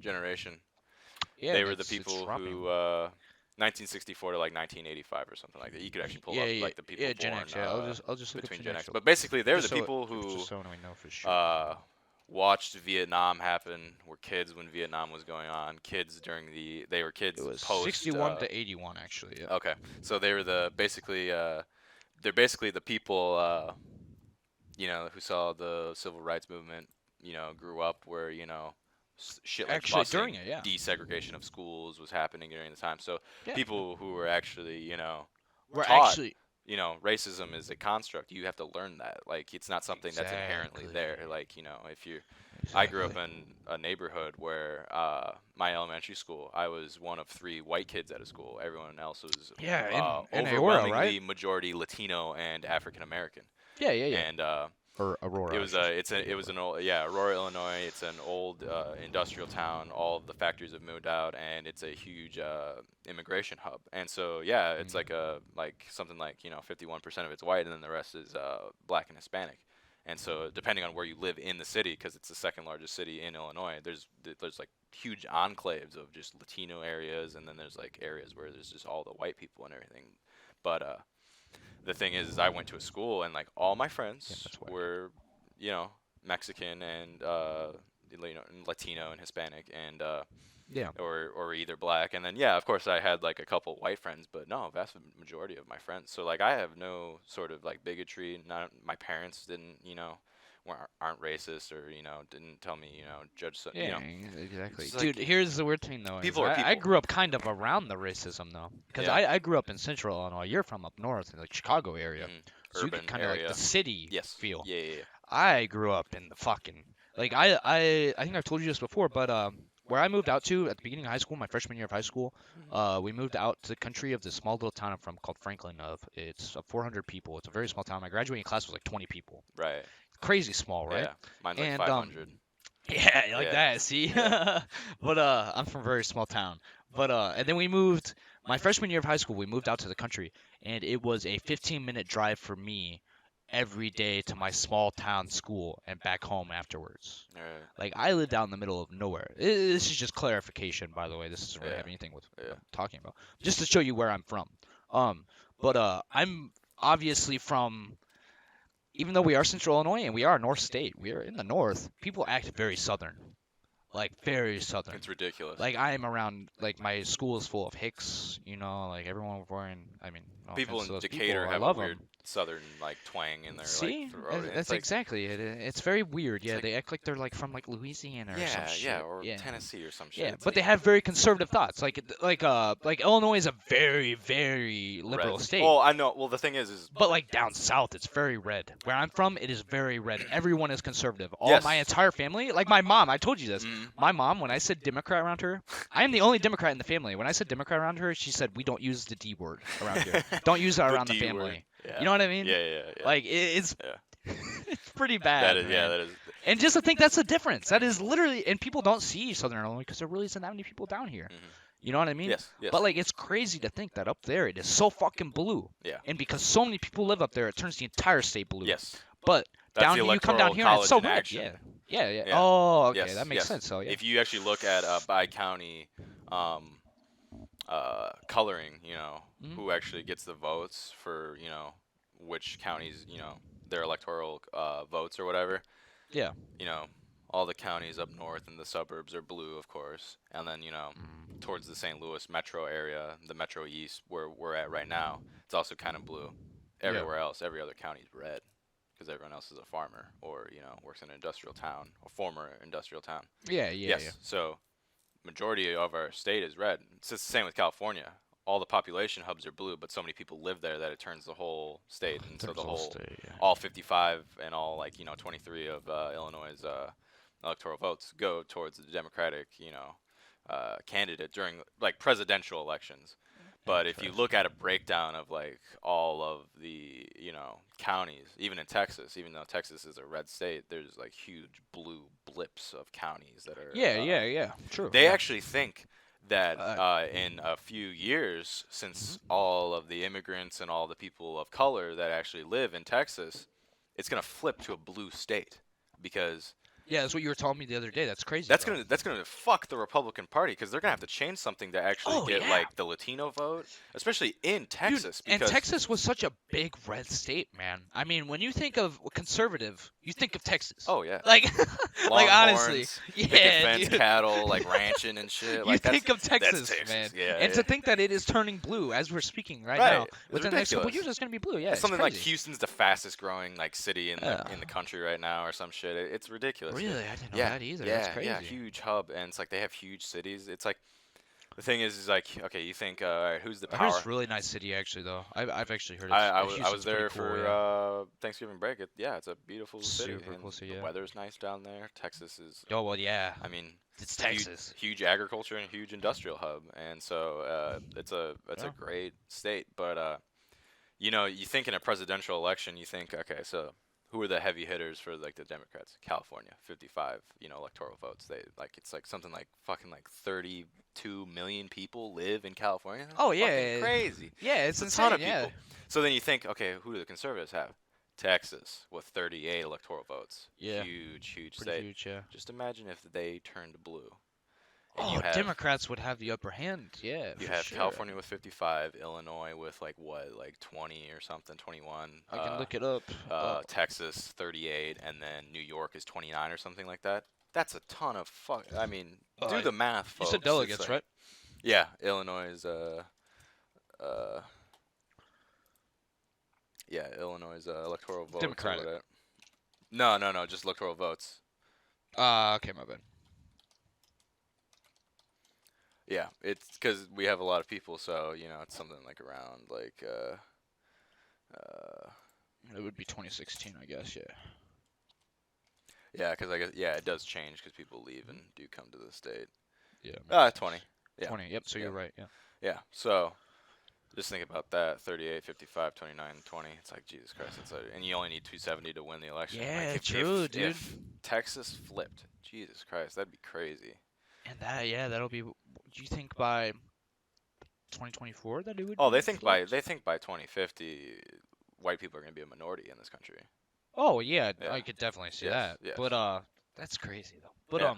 generation. Yeah, They and were the it's people dropping. who 1964 to like 1985 or something like that. You could actually pull Yeah, up yeah, like the people yeah. Gen born X. Yeah, I'll just look up between Gen Gen X X. But basically, they're the just so people who just so we know for sure. watched Vietnam happen. Were kids when Vietnam was going on. Kids during they were It kids was post. 61 to 81 actually. Yeah. Okay, so they were they're basically the people who saw the civil rights movement, grew up where, shit like Actually, during busing, it, yeah. desegregation of schools was happening during the time. So Yeah. people who were actually, We're taught, actually racism is a construct. You have to learn that. Like, it's not something that's inherently there. Exactly. Like, if you, I grew up Exactly. in a neighborhood where my elementary school, I was one of 3 white kids at a school. Everyone else was Yeah, in Aurora, right? overwhelmingly majority Latino and African American. Yeah, yeah, yeah. And Or Aurora. it I was should it's say a it was Aurora. an old Aurora, Illinois. It's an old industrial town. All of the factories have moved out, and it's a huge immigration hub. And so yeah, it's Mm. like something like 51% of it's white, and then the rest is black and Hispanic. And so depending on where you live in the city, because it's the second largest city in Illinois, there's like huge enclaves of just Latino areas, and then there's like areas where there's just all the white people and everything. But the thing is I went to a school and like all my Yeah, friends that's whack. were, Mexican and and Latino and Hispanic and Yeah. or either black. And then yeah, of course I had like a couple white friends, but no, vast majority of my friends. So like I have no sort of like bigotry. Not my parents didn't, aren't racist or didn't tell me judge so, Yeah, exactly. it's Dude, like here's the weird thing though. Is people are I people. grew up kind of around the racism though, because Yeah. I grew up in Central Illinois. You're from up north, in like Chicago area, so you Urban get kind of like area. the city Yes. feel. Yeah, yeah, yeah. I grew up in the fucking like I think I've told you this before, but where I moved out to at the beginning of high school, my freshman year of high school, we moved out to the country of this small little town I'm from called Franklin. It's 400 people. It's a very small town. My graduating class was like 20 people. Right. Crazy small, right? Yeah. Mine's like And 500. yeah, like Yeah. that. See, Yeah. but I'm from a very small town. But and then we moved. My freshman year of high school, we moved out to the country, and it was a 15-minute drive for me every day to my small town school and back home afterwards. All right. Like I lived out in the middle of nowhere. This is just clarification, by the way. This doesn't really Yeah. have anything with what Yeah. I'm talking about. Just to show you where I'm from. But I'm obviously from. Even though we are Central Illinois and we are a North State, we are in the North. People act very Southern, like very Southern. It's ridiculous. Like I am around, like my school is full of Hicks, like everyone wearing. I mean, no People offense to in those Decatur people, I have a love weird 'em. southern like twang in their See, like throat. It's that's like exactly it. It's very weird. Yeah, like- they act like they're like from like Louisiana or some yeah, shit. yeah, or Yeah. Tennessee or some shit. Yeah, It's but they like- have very conservative thoughts. Like Illinois is a very very liberal red. state. Oh, I know. Well, the thing is But like down south, it's very red. Where I'm from, it is very red. Everyone is conservative. All Yes. my entire family, like my mom, I told you this. mm, My mom, when I said Democrat around her, I am the only Democrat in the family. When I said Democrat around her, she said we don't use the D word around here. Don't use it around the D family. word. Yeah. You know what I mean? Yeah, yeah, yeah. Like it's Yeah. it's pretty bad. that is, yeah, man. that is. And just to think that's the difference. That is literally, and people don't see Southern Illinois because there really isn't that many people down here. Mhm. You know what I mean? Yes. Yes. But like, it's crazy to think that up there it is so fucking blue. Yeah. And because so many people live up there, it turns the entire state blue. Yes. But That's down the here, you come down electoral here and it's so college in red. action. Yeah. Yeah. Yeah. Yeah. Oh, okay, Yes, that makes yes. sense. So yeah. If you actually look at by county coloring, Mhm. who actually gets the votes for, which counties, their electoral votes or whatever. Yeah. All the counties up north and the suburbs are blue, of course. And then, Mm. towards the St. Louis metro area, the Metro East, where we're at right now, it's also kind of blue. Yeah. Everywhere else, every other county is red because everyone else is a farmer or, works in an industrial town or former industrial town. Yeah. Yeah. Yes. Yeah. So majority of our state is red. It's just the same with California. All the population hubs are blue, but so many people live there that it turns the whole state, and so Turns the whole whole, state, yeah. all 55 and all 23 of Illinois' electoral votes go towards the Democratic, candidate during like presidential elections. But if you look at a breakdown of like all of the, counties, even in Texas, even though Texas is a red state, there's like huge blue blips of counties that are. Yeah. Yeah. Yeah. True. They yeah. actually think that Uh, in a few years, since Mm-hmm. all of the immigrants and all the people of color that actually live in Texas, it's gonna flip to a blue state because Yeah, that's what you were telling me the other day. That's crazy. that's though. gonna fuck the Republican Party because they're gonna have to change something to actually Oh, get yeah. like the Latino vote, especially in Texas. Dude, and Because Texas was such a big red state, man. I mean, when you think of conservative, you think of Texas. oh yeah, Like, like honestly, Longhorns, yeah, picket fence dude. cattle, like ranching and shit. You Like think of that's Texas, Texas, man. yeah, And yeah. to think that it is turning blue as we're speaking right, Right, now, it's within the next couple ridiculous. years, it's gonna be blue. Yeah, It's it's something like crazy. Houston's the fastest growing like city in Yeah. the country right now or some shit. It's ridiculous. Really, I didn't know Yeah, that either. yeah, That's crazy. yeah, huge hub, and it's like they have huge cities. It's like the thing is like okay, you think all right, who's the I heard power? it's a really nice city, actually, though. I've actually heard it's. I was Houston's there pretty cool, for yeah. Thanksgiving break. Yeah, it's a beautiful city. Super cool And city, the yeah. weather's nice down there. Texas is, Oh well, yeah. I mean, It's huge, Texas. huge agriculture and huge industrial hub, and so it's a Yeah. great state. But you think in a presidential election, you think okay, so who are the heavy hitters for like the Democrats? California, 55, electoral votes. They like it's like something like fucking like 32 million people live in California. That's Oh yeah, fucking crazy. yeah, it's It's a insane. ton of yeah. people. So then you think, okay, who do the conservatives have? Texas with 38 electoral votes. Yeah. Huge Pretty state. huge, yeah. Just imagine if they turned blue. And Oh, you have, Democrats would have the upper hand. Yeah, you for have sure. California with 55, Illinois with like 20 or something, 21. I can look it up. Texas 38, and then New York is 29 or something like that. That's a ton of fuck. I mean, do the math, You folks. said It's delegates, like- right? Yeah, Illinois is yeah, Illinois electoral votes. or Democratic. whatever. No, just electoral votes. Okay, my bad. Yeah, it's because we have a lot of people, so it's something like around like It would be 2016, I guess. Yeah. yeah, because I guess it does change because people leave and do come to the state. Yeah. 20. Yeah. 20. Yep. So Yeah. you're right. Yeah. Yeah, so just think about that: 38, 55, 29, 20. It's like Jesus Christ. It's like, and you only need 270 to win the election. Like, Yeah, if, true, if, dude. If Texas flipped, Jesus Christ, that'd be crazy. And that'll be. Do you think by 2024 that it would? Oh, be they think flipped? by 2050, white people are gonna be a minority in this country. Oh yeah, Yeah. I could definitely see Yes, that. yes. But that's crazy though. But Yeah.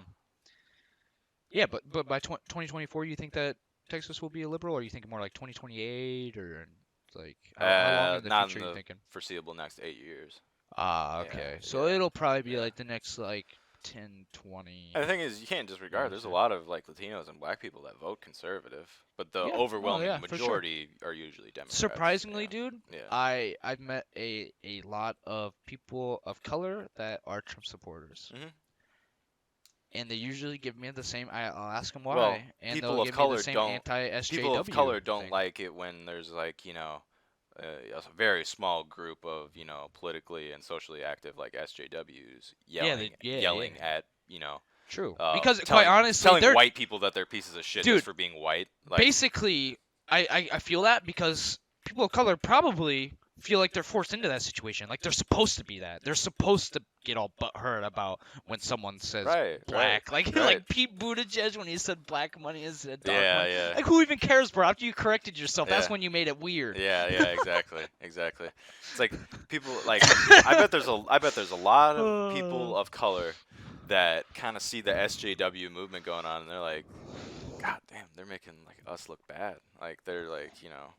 yeah, but by 2024, you think that Texas will be a liberal, or you think more like 2028, or like how long in the Not future in are you the thinking? foreseeable next 8 years. Ah, Yeah, okay. So yeah, it'll probably be yeah. like the next like 10, 20. And the thing is, you can't disregard. There's a Yeah. lot of like Latinos and Black people that vote conservative, but the Yeah. Oh, overwhelming yeah, for sure. majority are usually Democrats. Surprisingly, yeah. dude, Yeah. I've met a lot of people of color that are Trump supporters. Mhm. And they usually give me the same. I'll ask them why, Well, and people they'll of give me color the same don't- anti-SJW. People of color don't thing. like it when there's like a very small group of politically and socially active like SJWs yelling at True, uh, because telling, quite honestly, telling they're white people that they're pieces of shit Dude, just for being white. Like, basically. I feel that because people of color probably feel like they're forced into that situation. Like they're supposed to be that. They're supposed to get all butthurt about when someone says Right, black. right, Like right. like Pete Buttigieg when he said black money instead of dark Yeah, money. yeah, Like who even cares, bro? After you corrected yourself, that's yeah. when you made it weird. Yeah, yeah, exactly, exactly. It's like people like I bet there's a lot of people of color that kind of see the SJW movement going on and they're like, God damn, they're making like us look bad. Like they're like, you know,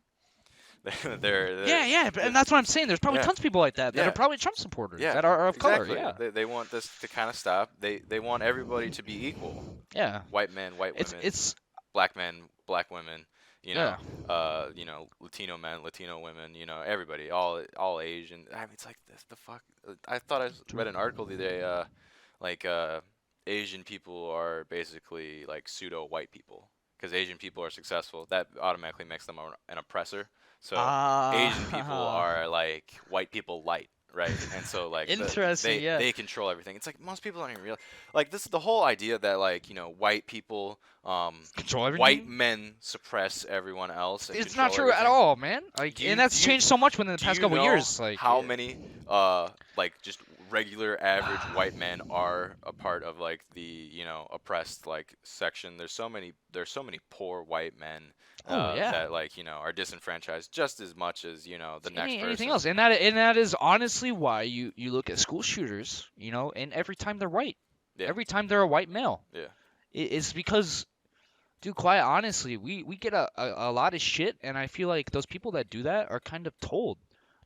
Yeah, yeah, they're and that's what I'm saying. There's probably yeah, tons of people like that that yeah, are probably Trump supporters yeah, that are of color. exactly. Yeah, They want this to kind of stop. They want everybody to be equal. yeah. White men, white women, It's black men, black women, yeah. you know, Latino men, Latino women, you know, everybody, all Asian. I mean, it's like this, the fuck. I thought read an article the other day, like Asian people are basically like pseudo white people because Asian people are successful. That automatically makes them an oppressor. So Asian people Ah, are like white people light. Right, and so like interesting. Yeah. they control everything. It's like most people don't even realize. Like this is the whole idea that like you know white people Control white everything. men suppress everyone else and It's not control true at everything. all, man. Like, and that's Do you changed so much within the do past you couple know years. Like, how many like just regular average white men are a part of like the you know oppressed like section? There's so many poor white men oh yeah. that like you know are disenfranchised just as much as you know the next Anything person. else, and that is honestly why you look at school shooters, and every time they're white, Yeah, every time they're a white male, yeah, it's because, dude, quite honestly, we get a lot of shit, and I feel like those people that do that are kind of told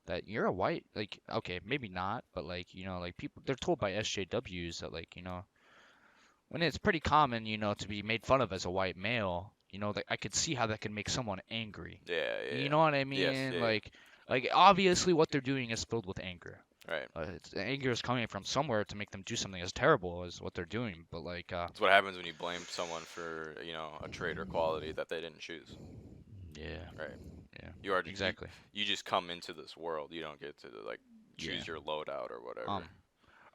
that you're a white, like, okay, maybe not, but like, like people, they're told by SJWs that like, when it's pretty common, to be made fun of as a white male, that I could see how that can make someone angry. yeah, yeah, You yeah. know what I Yes, mean? yeah, Like obviously what they're doing is filled with anger. yeah. Right. Anger is coming from somewhere to make them do something as terrible as what they're doing. But like, That's what happens when you blame someone for you know a trait or quality that they didn't choose. yeah, Right. yeah, You are exactly. you just come into this world. You don't get to like Yeah. choose your loadout or whatever.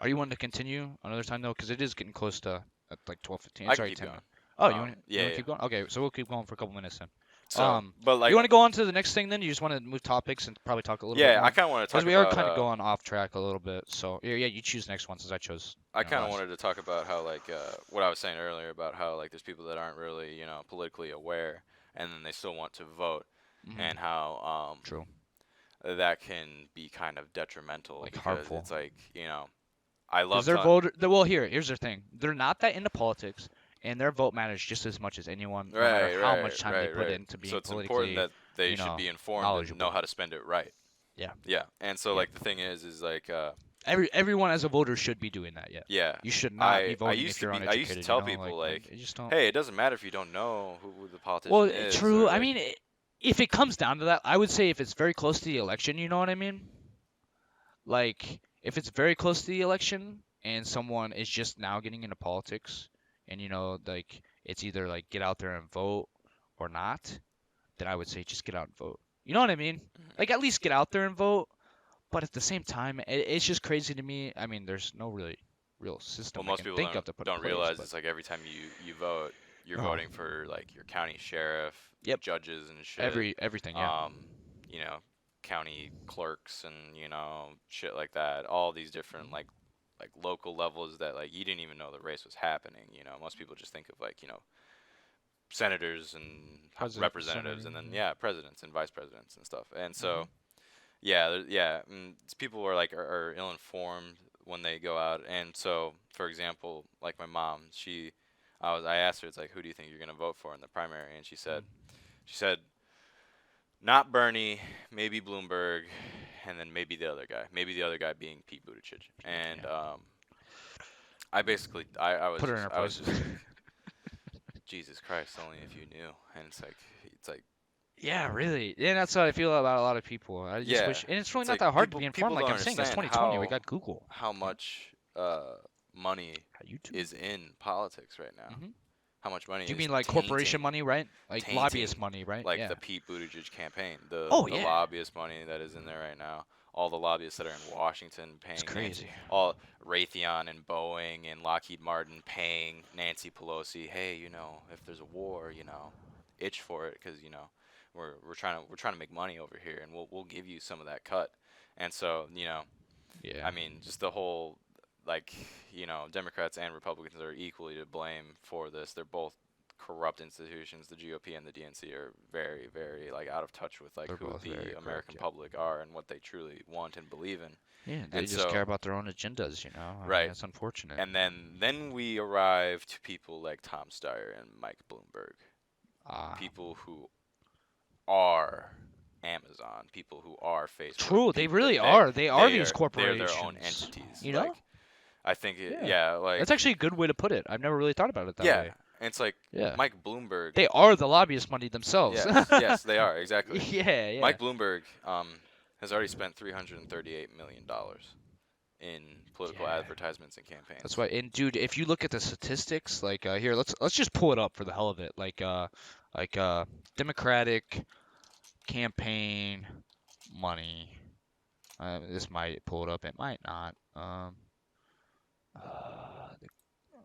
Are you wanting to continue another time though? Because it is getting close to at like 12:15. I It's can already keep 10 going. minutes. Oh, you want to Yeah, yeah. keep going? Okay, so we'll keep going for a couple minutes then. So, but You like, want to go on to the next thing then? You just want to move topics and probably talk a little bit yeah, more? I kind of want to Because talk we are about. kind of going off track a little bit. So yeah, you choose the next one since I chose. I kind of last. wanted to talk about how like what I was saying earlier about how like there's people that aren't really you know politically aware and then they still want to vote and how True. that can be kind of detrimental Like because harmful. it's like you know I Because love their to voter, well, here's their thing. They're not that into politics, and their vote matters just as much as anyone, no matter how much time they put into being So it's politically. important that they you should know, be informed and know knowledgeable. how to spend it right. Yeah. Yeah, and so Yeah. like the thing is like Everyone as a voter should be doing that. Yeah. yeah, You should not be I voting used if to you're be I used uneducated. to tell you know? people like, I just don't. hey, it doesn't matter if you don't know who the politician Well, is. true. Or, I like, mean, if it comes down to that, I would say if it's very close to the election, you know what I mean? Like, if it's very close to the election and someone is just now getting into politics, and like it's either like get out there and vote or not, then I would say just get out and vote. You know what I mean? Like at least get out there and vote. But at the same time, it's just crazy to me. I mean, there's no real system well, I most can people think of to put in don't place. realize But it's like every time you vote, you're oh, voting for like your county sheriff, yep, judges and shit. everything, yeah. You know, county clerks and you know shit like that. All these different like local levels that like you didn't even know the race was happening. You know, most people just think of like you know senators and representatives and then presidents and vice presidents and stuff. And so yeah, people are like are ill informed when they go out. And so for example, like my mom, I asked her, it's like, who do you think you're gonna vote for in the primary? And she said not Bernie, maybe Bloomberg, and then maybe the other guy. Maybe the other guy being Pete Buttigieg. And I basically I was Put her in just, her I was place. just like, Jesus Christ, only if you knew. And it's like Yeah, really. Yeah, that's how I feel about a lot of people. I just yeah, wish, and it's really it's not like that hard to people be people informed. Like don't I'm saying, it's understand 2020. We got Google. how much money YouTube. is in politics right now. hmm How much money Do you is mean like corporation tainting money, right? Like lobbyist tainting, money, right? like Yeah. the Pete Buttigieg campaign, Oh the yeah. lobbyist money that is in there right now, all the lobbyists that are in Washington paying It's crazy. all Raytheon and Boeing and Lockheed Martin paying Nancy Pelosi, hey, you know, if there's a war, you know, itch for it because you know we're trying to make money over here, and we'll give you some of that cut. And so, Yeah. I mean, just the whole, like, Democrats and Republicans are equally to blame for this. They're both corrupt institutions. The GOP and the DNC are very, very like out of touch with like They're who both very the corrupt. American public are and what they truly want and believe in. Yeah, they And just care so, about their own agendas, you know. I mean, right. it's unfortunate. And then we arrive to people like Tom Steyer and Mike Bloomberg, Ah, people who are Amazon, people who are Facebook. true. They people really that are. They are they these they're their own corporations. entities. You Like know? I think Yeah. yeah, like That's actually a good way to put it. I've never really thought about it that yeah, way. and it's like Yeah. Mike Bloomberg. They are the lobbyist money themselves. Yes, they are exactly. Yeah, yeah. Mike Bloomberg has already spent $338 million in political Yeah. advertisements and campaigns. That's why. And dude, if you look at the statistics, like here, let's just pull it up for the hell of it. Like Democratic campaign money. This might pull it up. It might not.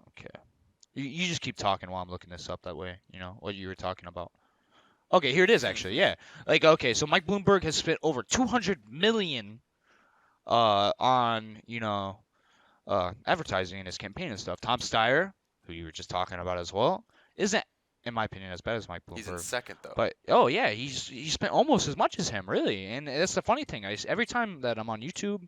Okay. You just keep talking while I'm looking this up. That way, you know what you were talking about. Okay, here it is actually. Yeah. Like okay, so Mike Bloomberg has spent over 200 million on, advertising in his campaign and stuff. Tom Steyer, who you were just talking about as well, isn't, in my opinion, as bad as Mike Bloomberg. He's in second though. But oh yeah, he spent almost as much as him, really. And that's the funny thing. Every time that I'm on YouTube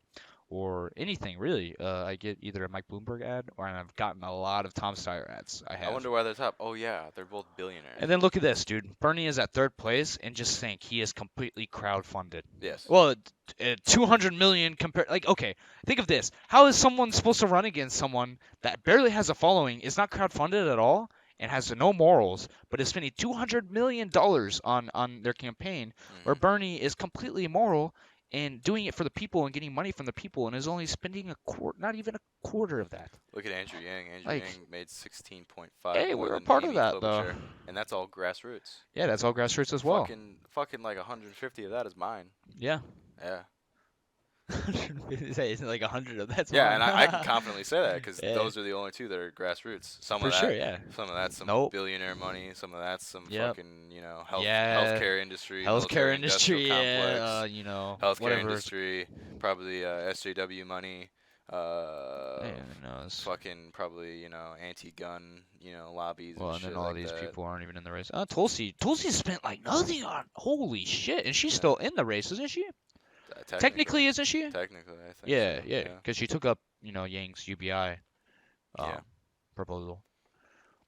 or anything, really, I get either a Mike Bloomberg ad or I've gotten a lot of Tom Steyer ads. I I have. wonder why they're top. Oh yeah, they're both billionaires. And then look at this, dude. Bernie is at third place, and just think he is completely crowdfunded. Yes. Well, 200 million compared. Like, okay, think of this. How is someone supposed to run against someone that barely has a following, is not crowdfunded at all, and has no morals, but is spending $200 million on their campaign, where Bernie is completely immoral and doing it for the people and getting money from the people, and is only spending not even a quarter of that. Look at Andrew Yang. Andrew Like, Yang made 16.5 Hey, more we were than part Amy of that Klobuchar, though. and that's all grassroots. Yeah, that's all grassroots as well. Fucking like 150 of that is mine. Yeah. Yeah. It's like 100 of that's Yeah, mine. and I can confidently say that because Yeah. those are the only two that are grassroots. Some For of that, sure, yeah. some of that's some Nope. billionaire money. Some of that's some Yep. fucking Yeah. healthcare industry, Healthcare military-industrial industry, complex, healthcare whatever. industry, probably SJW money. Yeah, who knows? Fucking probably anti-gun lobbies. Well, and and shit then all like these that. people aren't even in the race. Tulsi spent like nothing on. Holy shit! And she's still in the race, isn't she? Technically, isn't she? Technically, I think. Yeah, so, yeah. Because she took up, Yang's UBI Yeah. proposal.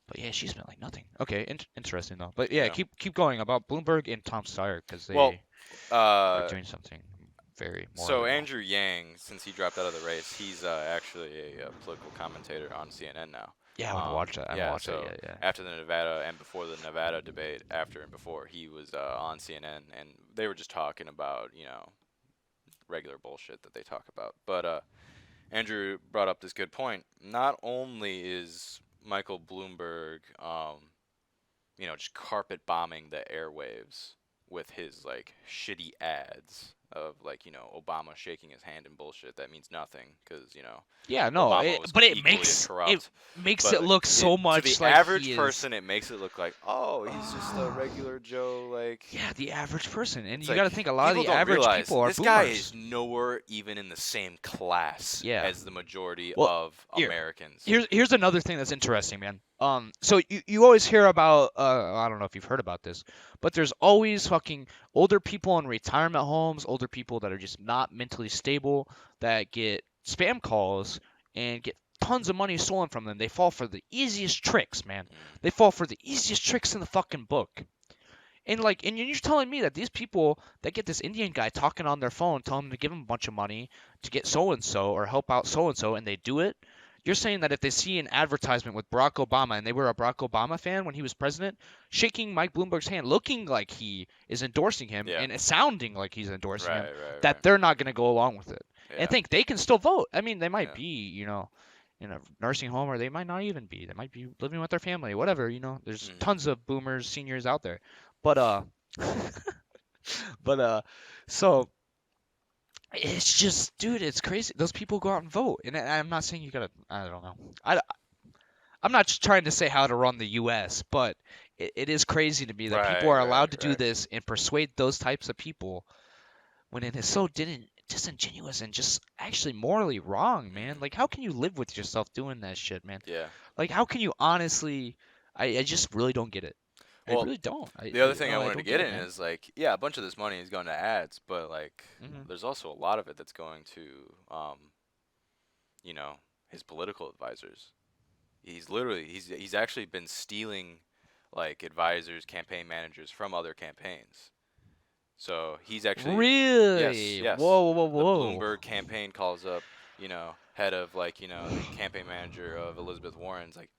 But yeah, she spent like nothing. Okay, interesting though. But yeah, Yeah. keep going about Bloomberg and Tom Steyer because they Well, are doing something very more. So Andrew Yang, since he dropped out of the race, he's actually a political commentator on CNN now. Yeah, I want to watch that. I haven't watched so that yet. after the Nevada and before the Nevada debate, after and before, he was on CNN, and they were just talking about regular bullshit that they talk about. But Andrew brought up this good point. Not only is Michael Bloomberg, just carpet bombing the airwaves with his like shitty ads of like Obama shaking his hand and bullshit that means nothing because Yeah, no, Obama was but it equally as makes corrupt. it But look so much to the like average he is- person, it makes it look like, oh, he's just a regular Joe, like. Yeah, the average person, and It's you like, got to think a lot of people the don't average realize people are this boomers. guy is nowhere even in the same class Yeah. as the majority Well, of here- Americans. Here's another thing that's interesting, man. So you always hear about I don't know if you've heard about this, but there's always fucking older people in retirement homes, older people that are just not mentally stable that get spam calls and get tons of money stolen from them. They fall for the easiest tricks, man. They fall for the easiest tricks in the fucking book. And you're telling me that these people that get this Indian guy talking on their phone, telling them to give him a bunch of money to get so and so or help out so and so, and they do it. You're saying that if they see an advertisement with Barack Obama and they were a Barack Obama fan when he was president, shaking Mike Bloomberg's hand, looking like he is endorsing him, Yeah. and it's sounding like he's endorsing him, Right. that they're not going to go along with it. Yeah. And think they can still vote. I mean, they might Yeah. be, in a nursing home, or they might not even be. They might be living with their family, whatever. There's Mhm. tons of boomers, seniors out there. But so it's just, dude, it's crazy. Those people go out and vote, and I'm not saying you gotta. I don't know. I'm not trying to say how to run the U.S., but it is crazy to me that people Right, are right, allowed to do right. this and persuade those types of people when it is so disingenuous and just actually morally wrong, man. Hmm. Like, how can you live with yourself doing that shit, man? Yeah. Like, how can you honestly? I just really don't get it. I Well, really don't. the other thing I No, I wanted to don't get get it, in man. is like, yeah, a bunch of this money is going to ads, but like, Hmm. there's also a lot of it that's going to, you know, his political advisors. He's actually been stealing like advisors, campaign managers from other campaigns. So he's actually, yes, Really? yes. Whoa, whoa, The whoa. Bloomberg campaign calls up, head of like, the campaign manager of Elizabeth Warren's like,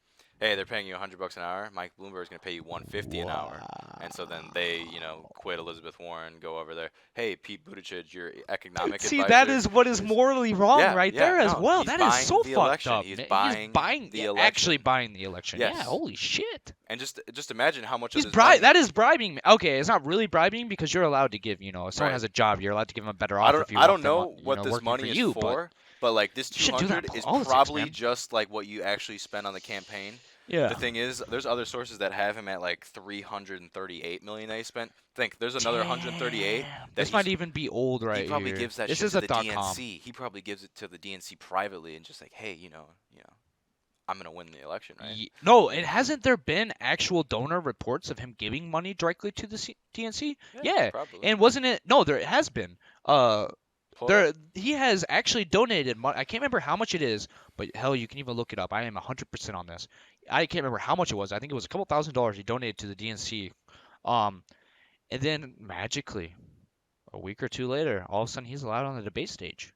hey, they're paying you $100 an hour. Mike Bloomberg's gonna pay you 150 an hour. And so then they, Wow. quit Elizabeth Warren, go over there. Hey, Pete Buttigieg, your economic See, that advisor is what is is, morally wrong yeah, right yeah, there as no, well. he's That is buying so the fucked election. up, He's man. He's buying buying, the yeah, actually election. buying the election. Yeah, Yes. holy shit. And just imagine how much of He's this money, that is bribing. Okay, it's not really bribing because you're allowed to give, if someone right? has a job, you're allowed to give them a better I offer don't if you I want don't them, know what this working for money is you, but for, but like this you shouldn't do that in 200 is politics, probably man. just like what you actually spent on the campaign. The Yeah. thing is, there's other sources that have him at like 338 million that he spent. Think there's another 138 Damn. that This might even be old he right probably here. gives that This shit is to a the .com. DNC. He probably gives it to the DNC privately and just like, hey, I'm gonna win the election, right? No, it hasn't there been actual donor reports of him giving money directly to the DNC? Yeah, Yeah, probably. and wasn't it? No, there has been. Pull it up. There he has actually donated money. I can't remember how much it is, but hell, you can even look it up. I am 100% on this. I can't remember how much it was. I think it was a couple $1,000s he donated to the DNC. Um, and then magically, a week or two later, all of a sudden he's allowed on the debate stage.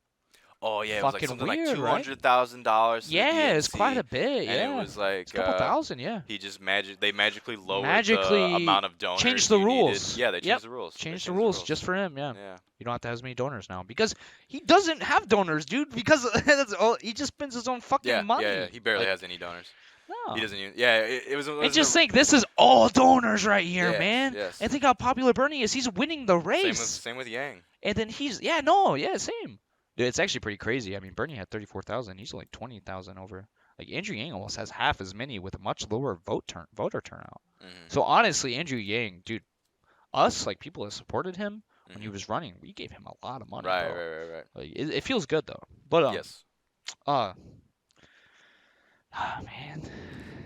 Oh yeah, it was like Fucking something like weird, right? $200,000 to the Yeah, it's quite a DNC, bit. and it Yeah, was it's a like couple thousand. Yeah. they magically lowered the Magically amount of change donors the you needed. rules. Yeah, they Yep, changed the rules. They change the changed the rules rules. just for him. Yeah, Yeah. you don't have to have as many donors now because he doesn't have donors, dude. Because that's all he just spends his own fucking Yeah, yeah, yeah. money. He barely Like, has any donors. He no. doesn't even. Yeah, it And wasn't just think, this is all donors right here, yes, man. yes. And think how popular Bernie is. He's winning the race. Same with Yang. And then yeah, no, yeah, same. Dude, it's actually pretty crazy. I mean, Bernie had 34,000. He's only 20,000 over. Like Andrew Yang almost has half as many with a much lower voter turnout. Mhm. So honestly, Andrew Yang, dude, us like people that supported him when he Mhm. was running, we gave him a lot of money, Right, bro. right, right, right. Like it feels good though. But Yes. uh, man,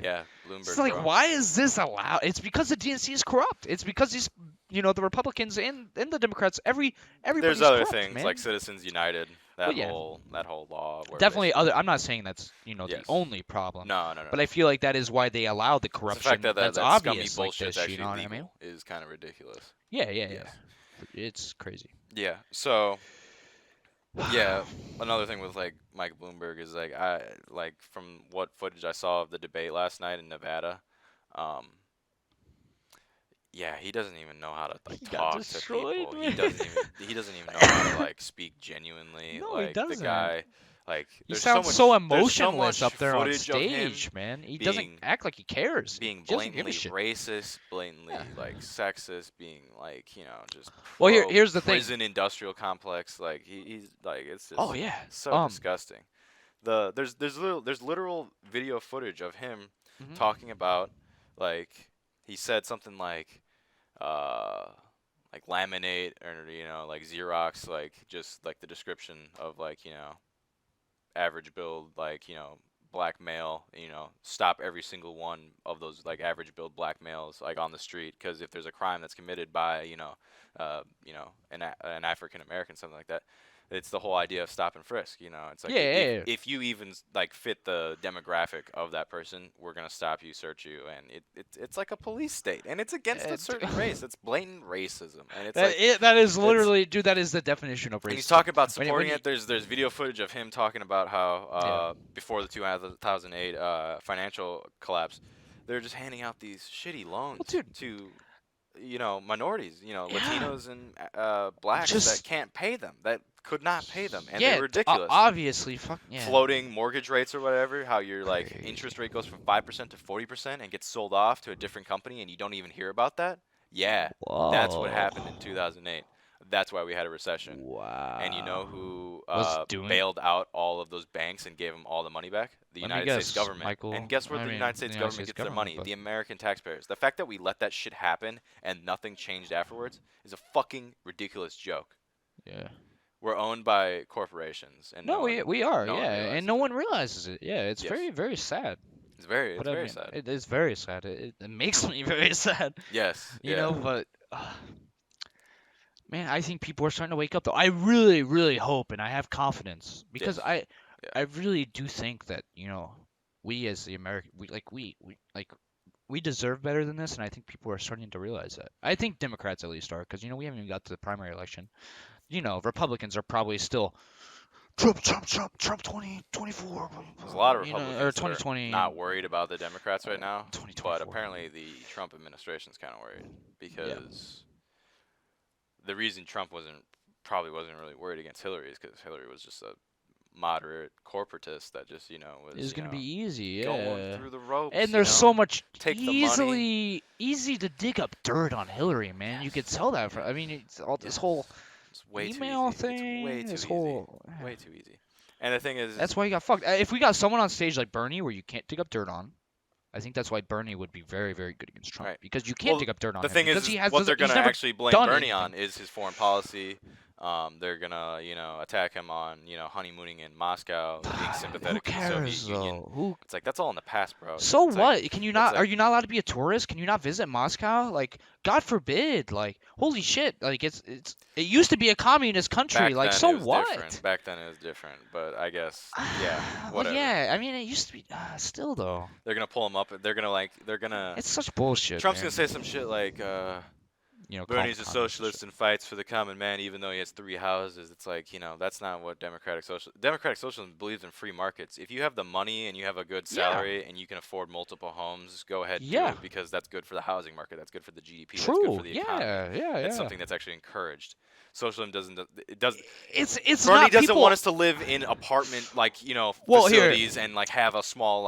Yeah, it's Bloomberg, like bro. why is this allowed? It's because the DNC is corrupt. It's because these, the Republicans and the Democrats, everybody's There's other corrupt, things man. like Citizens United, But yeah, that whole law where definitely basically, other. I'm not saying that's the yes. only problem, No, no, no, but no. I feel like that is why they allow the It's the corruption fact that that's that scummy obvious like bullshit's this. You actually know what I legal mean? is kind of ridiculous. Yeah, yeah, yeah. Yes. It's crazy. Yeah. So yeah, another thing with like Mike Bloomberg is like from what footage I saw of the debate last night in Nevada, um, yeah, he doesn't even know how to like He got talk to destroyed, people. man. He doesn't even know how to like speak genuinely. No, he Like the doesn't. guy, like He there's sounds so so much there's so emotionless much up there on footage of him stage, man. He doesn't being act like he cares. being He doesn't give a blatantly shit. racist, blatantly Yeah. like sexist, being like just Well, pro here's the thing. prison industrial complex. Like he's like it's just Oh yeah. so disgusting. There's literal video footage of him Mhm. talking about like he said something uh like laminate or like Xerox, like just like the description of like average build, like black male, stop every single one of those like average build black males like on the street, because if there's a crime that's committed by an African American, something like that, it's the whole idea of stop and frisk. It's like Yeah, yeah, yeah. if you even like fit the demographic of that person, we're gonna stop you, search you, and it's like a police state, and it's against a Uh, certain race. It's blatant racism, and it's That like that is literally, dude. That is the definition of racism. and he's talking about When supporting you- it. There's video footage of him talking about how Yeah. before the 2008 financial collapse, they're just handing out these shitty loans dude. to minorities, Yeah. Latinos and blacks that Just can't pay them, that could not pay them, and yeah, they're ridiculous. obviously, fuck yeah. Floating mortgage rates or whatever, how your like interest rate goes from 5% to 40% and gets sold off to a different company, and you don't even hear about that. Yeah, that's what happened in Whoa. 2008. That's why we had a recession. And you know Wow. who Was doing. bailed out all of those banks and gave them all the money back? The Let me United States guess, government. And Michael. guess where I the mean, United the States United government States gets their government, money? but The American taxpayers. The fact that we let that shit happen and nothing changed afterwards is a fucking ridiculous joke. yeah. We're owned by corporations, and No, we are, no one yeah, and realizes no it. one realizes it. Yeah, it's Yes, very sad. it's But I very mean, sad. it is very sad. It makes me very sad, Yes, you yeah, know. But man, I think people are starting to wake up. Though I really, really hope, and I have confidence because yes, yeah. I really do think that we as the American, we deserve better than this, and I think people are starting to realize that. I think Democrats at least are, because we haven't even got to the primary election. Republicans are probably still Trump 2024, There's a lot of or Republicans that are 2020 not and worried about the Democrats right now, but 2024. apparently the Trump administration's kind of worried Yeah. because the reason Trump probably wasn't really worried against Hillary is because Hillary was just a moderate corporatist that just was It's gonna be easy, going yeah. through the ropes, And there's so much take the money. easy to dig up dirt on Hillary, man. You could Yes, tell that. I yes, mean, it's all this yes. whole It's way too email easy. It's way thing, too this easy. whole. Way too easy. And the thing is That's why you got fucked. If we got someone on stage like Bernie, where you can't dig up dirt on, I think that's why Bernie would be very, very good against Trump right. because you can't Well, dig up dirt on the him thing because is he has what they're he's gonna never actually blame done Bernie anything. on is his foreign policy. They're gonna, attack him on, honeymooning in Moscow, being Who sympathetic to the cares Soviet Union. though? Who It's like that's all in the past, bro. So It's like what? Can you it's not? Are like you not allowed to be a tourist? Can you not visit Moscow? Like, God forbid! Like, holy shit! Like, it used to be a communist country. back Like, then so it was different. what? Back then it was different, but I guess yeah, Well, whatever. yeah. I mean, it used to be. Still though, They're gonna pull him up. They're gonna. it's such bullshit, Trump's man. gonna say some shit like, Call Bernie's them a communists and shit. socialist and fights for the common man, even though he has 3 houses. It's like, that's not what democratic socialism believes in free markets. If you have the money and you have a good Yeah. salary and you can afford multiple homes, go ahead do Yeah. it because that's good for the housing market. That's good for the GDP. That's good True. for the economy. Yeah. It's Yeah. something that's actually encouraged. Socialism doesn't. It does. It's Bernie not doesn't people. want us to live in apartment Well, here- facilities and have a small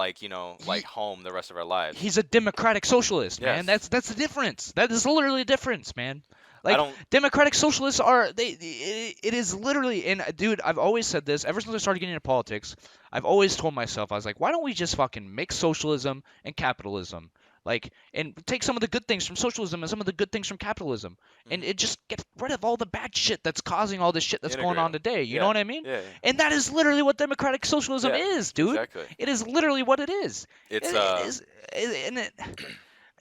home the rest of our lives. He's a democratic socialist, man. Yes. That's the difference. That is literally the difference, man. Like, don't- democratic socialists are it is literally, and dude, I've always said this ever since I started getting into politics. I've always told myself, I was like, why don't we just fucking mix socialism and capitalism? Like, and take some of the good things from socialism and some of the good things from capitalism, and it just get rid of all the bad shit that's causing all this shit that's going on Integrate today. You Yeah. know what I mean? Yeah. And that is literally what democratic socialism Yeah, is, dude. Exactly. It is literally what it is. It's It is,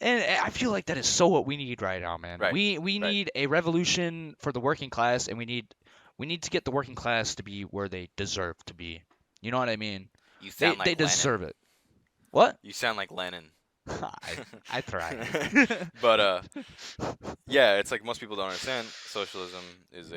and I feel like that is so what we need right now, man. Right, We right. need a revolution for the working class, and we need to get the working class to be where they deserve to be. You know what I mean? You They sound like they Lenin. deserve it. What? You sound like Lenin. I try. But yeah, it's like most people don't understand. Socialism is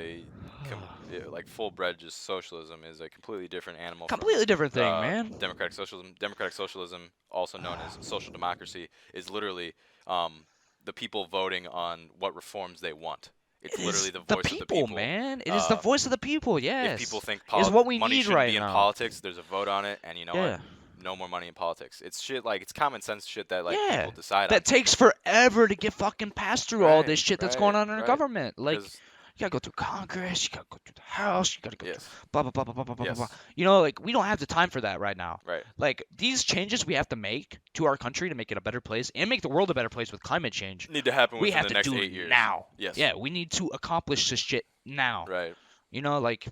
like full-bred just socialism is a completely different animal. from, Completely different thing, man. Democratic socialism. Democratic socialism, also known as social democracy, is literally the people voting on what reforms they want. It's It literally is the voice people, of the people. man. It is the voice of the people. Yes. If people think is what we money need shouldn't right be in now. politics, there's a vote on it, and you know Yeah. what? No more money in politics. It's shit it's common sense shit that Yeah, people decide that takes forever to get fucking passed through all this shit that's going on in our right. government. Like, 'Cause- you gotta go through Congress, you gotta go through the House, you gotta go yes, through blah blah blah blah blah blah blah yes, blah. You know, like we don't have the time for that right now. right. Like these changes we have to make to our country to make it a better place and make the world a better place with climate change. Need to happen We within have the to next do 8 years. now. Yes. Yeah, we need to accomplish this shit now. Right. You know, like,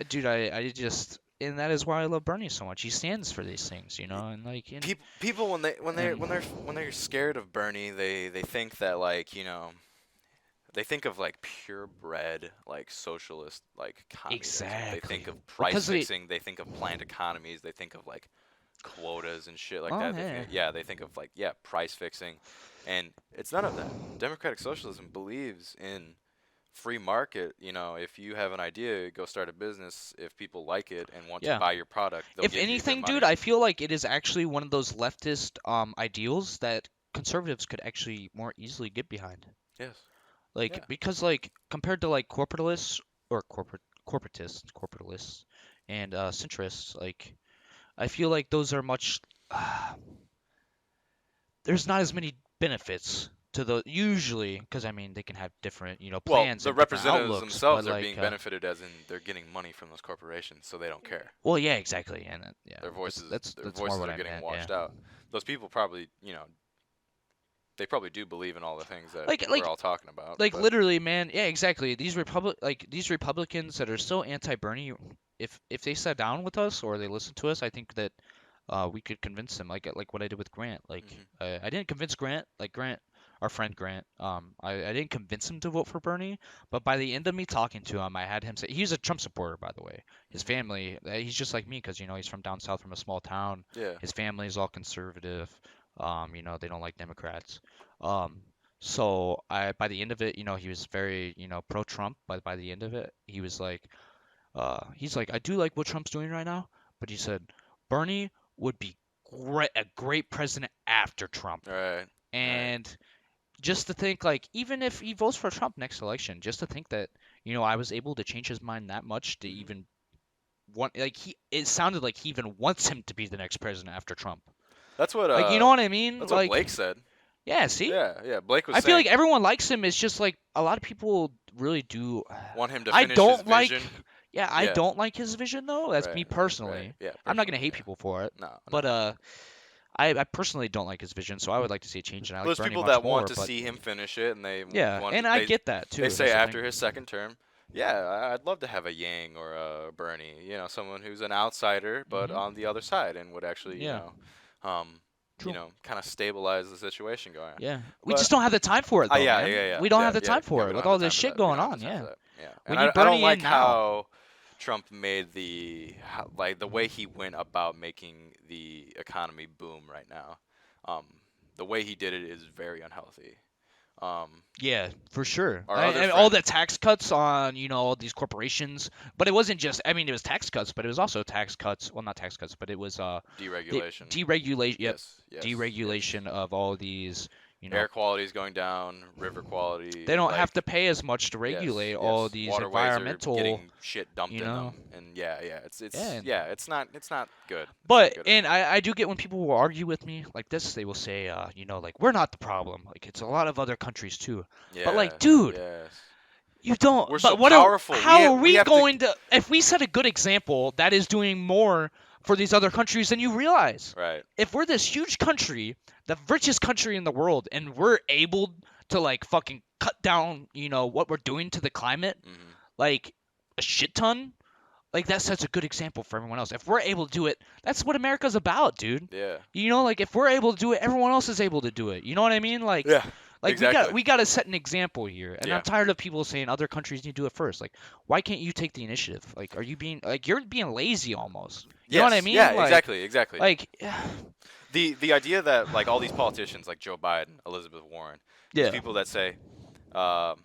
dude, I just, and that is why I love Bernie so much. He stands for these things, you know, and like, People when they're scared of Bernie, they think that they think of purebred socialist communism. They think Exactly. of price Because fixing. They think of planned economies. They think of quotas and shit like Oh, that. yeah. They think of price fixing, and it's none of that. Democratic socialism believes in free market. If you have an idea, go start a business. If people like it and want Yeah. to buy your product, they'll if give you their anything, money. dude, I feel like it is actually one of those leftist ideals that conservatives could actually more easily get behind. Yes. Like, Yeah. because compared to corporatists or corporatists and centrists, I feel like those are much there's not as many benefits to the usually, because I mean they can have different Well, plans the and different representatives outlooks, but themselves are like being benefited, as in they're getting money from those corporations, so they don't care. well, yeah, exactly, and yeah, Their that's voices, that's their that's more voices what are I getting meant. Yeah, washed out. Those people probably, they probably do believe in all the things that like we're like all talking about, like but literally, man. Yeah, exactly. These Republicans that are so anti-Bernie, if they sat down with us or they listened to us, I think that we could convince them, like what I did with Grant. Like mhm. I didn't convince Grant, like Grant, our friend Grant. I didn't convince him to vote for Bernie, but by the end of me talking to him, I had him say he's a Trump supporter, by the way. His Mhm. family, he's just like me, because he's from down south, from a small town. Yeah. His family is all conservative. They don't like Democrats. Um, so by the end of it, he was very, pro-Trump. But by the end of it, he's like, I do like what Trump's doing right now, but he said Bernie would be a great president after Trump. Right. Right. And just to think, like, even if he votes for Trump next election, just to think that, I was able to change his mind that much to Mhm. even want, like, it sounded like he even wants him to be the next president after Trump. That's what Like, you know what I mean? that's what Like, Blake said. yeah, see? Yeah. Yeah. Blake was I feel like saying everyone likes him. It's just like a lot of people really do. want him to I finish his don't like. vision. Yeah, I Yeah. don't like his vision though. That's Right. me Right. personally. Yeah. I'm not gonna Personally. hate Yeah. people for it, No. No. but I personally don't like his vision. So I would like to see a change, and I Well, like there's Bernie people much that more. want to But see him finish it, and they yeah, want and I they get that too. they That's say the after thing. his second term, yeah, I'd love to have a Yang or a Bernie, someone who's an outsider but Hmm. on the other side and would actually, Yeah, um, true. kind of stabilize the situation going. Yeah, we But just don't have the time for it though, yeah, man. yeah, yeah, We don't yeah, have the yeah, time yeah. for We it don't with have the all time this for shit that. We going don't have on. the time for Yeah, that. Yeah, we and need I don't Bernie in like now. how Trump made like the way he went about making the economy boom right now. Um, the way he did it is very unhealthy. Um, Yeah, for sure. our other And all friend, the tax cuts on, all these corporations. But it wasn't just, I mean, it was tax cuts, but it was also tax cuts. Well, not tax cuts, but it was the deregulation. deregulation, yep, Yes, yes, yes. deregulation of all these, you know, Air quality is going down. River they quality, don't have like, to pay as much to yes, regulate all yes. these Waterways are environmental, getting shit dumped you in know. them, and yeah, yeah. It's Yeah, yeah. It's not good. It's not but good at and all. I do get when people will argue with me like this, they will say, like we're not the problem. Like it's a lot of other countries too. But like, Yes, dude, yes. you don't. We're so But what are? powerful. How are We we have to. going to? If we set a good example, that is doing more for these other countries than you realize. Right. If we're this huge country, the richest country in the world, and we're able to like fucking cut down, what we're doing to the climate, Hmm. like a shit ton, like that sets a good example for everyone else. If we're able to do it, that's what America's about, dude. Yeah. Like if we're able to do it, everyone else is able to do it. You know what I mean? Like Yeah. like Exactly. we got to set an example here. And Yeah. I'm tired of people saying other countries need to do it first. Like why can't you take the initiative? Like are you being like you're being lazy almost. You know what I Yes. mean? Yeah. Like Exactly. Exactly. like The idea that like all these politicians like Joe Biden, Elizabeth Warren, these yeah. people that say, um,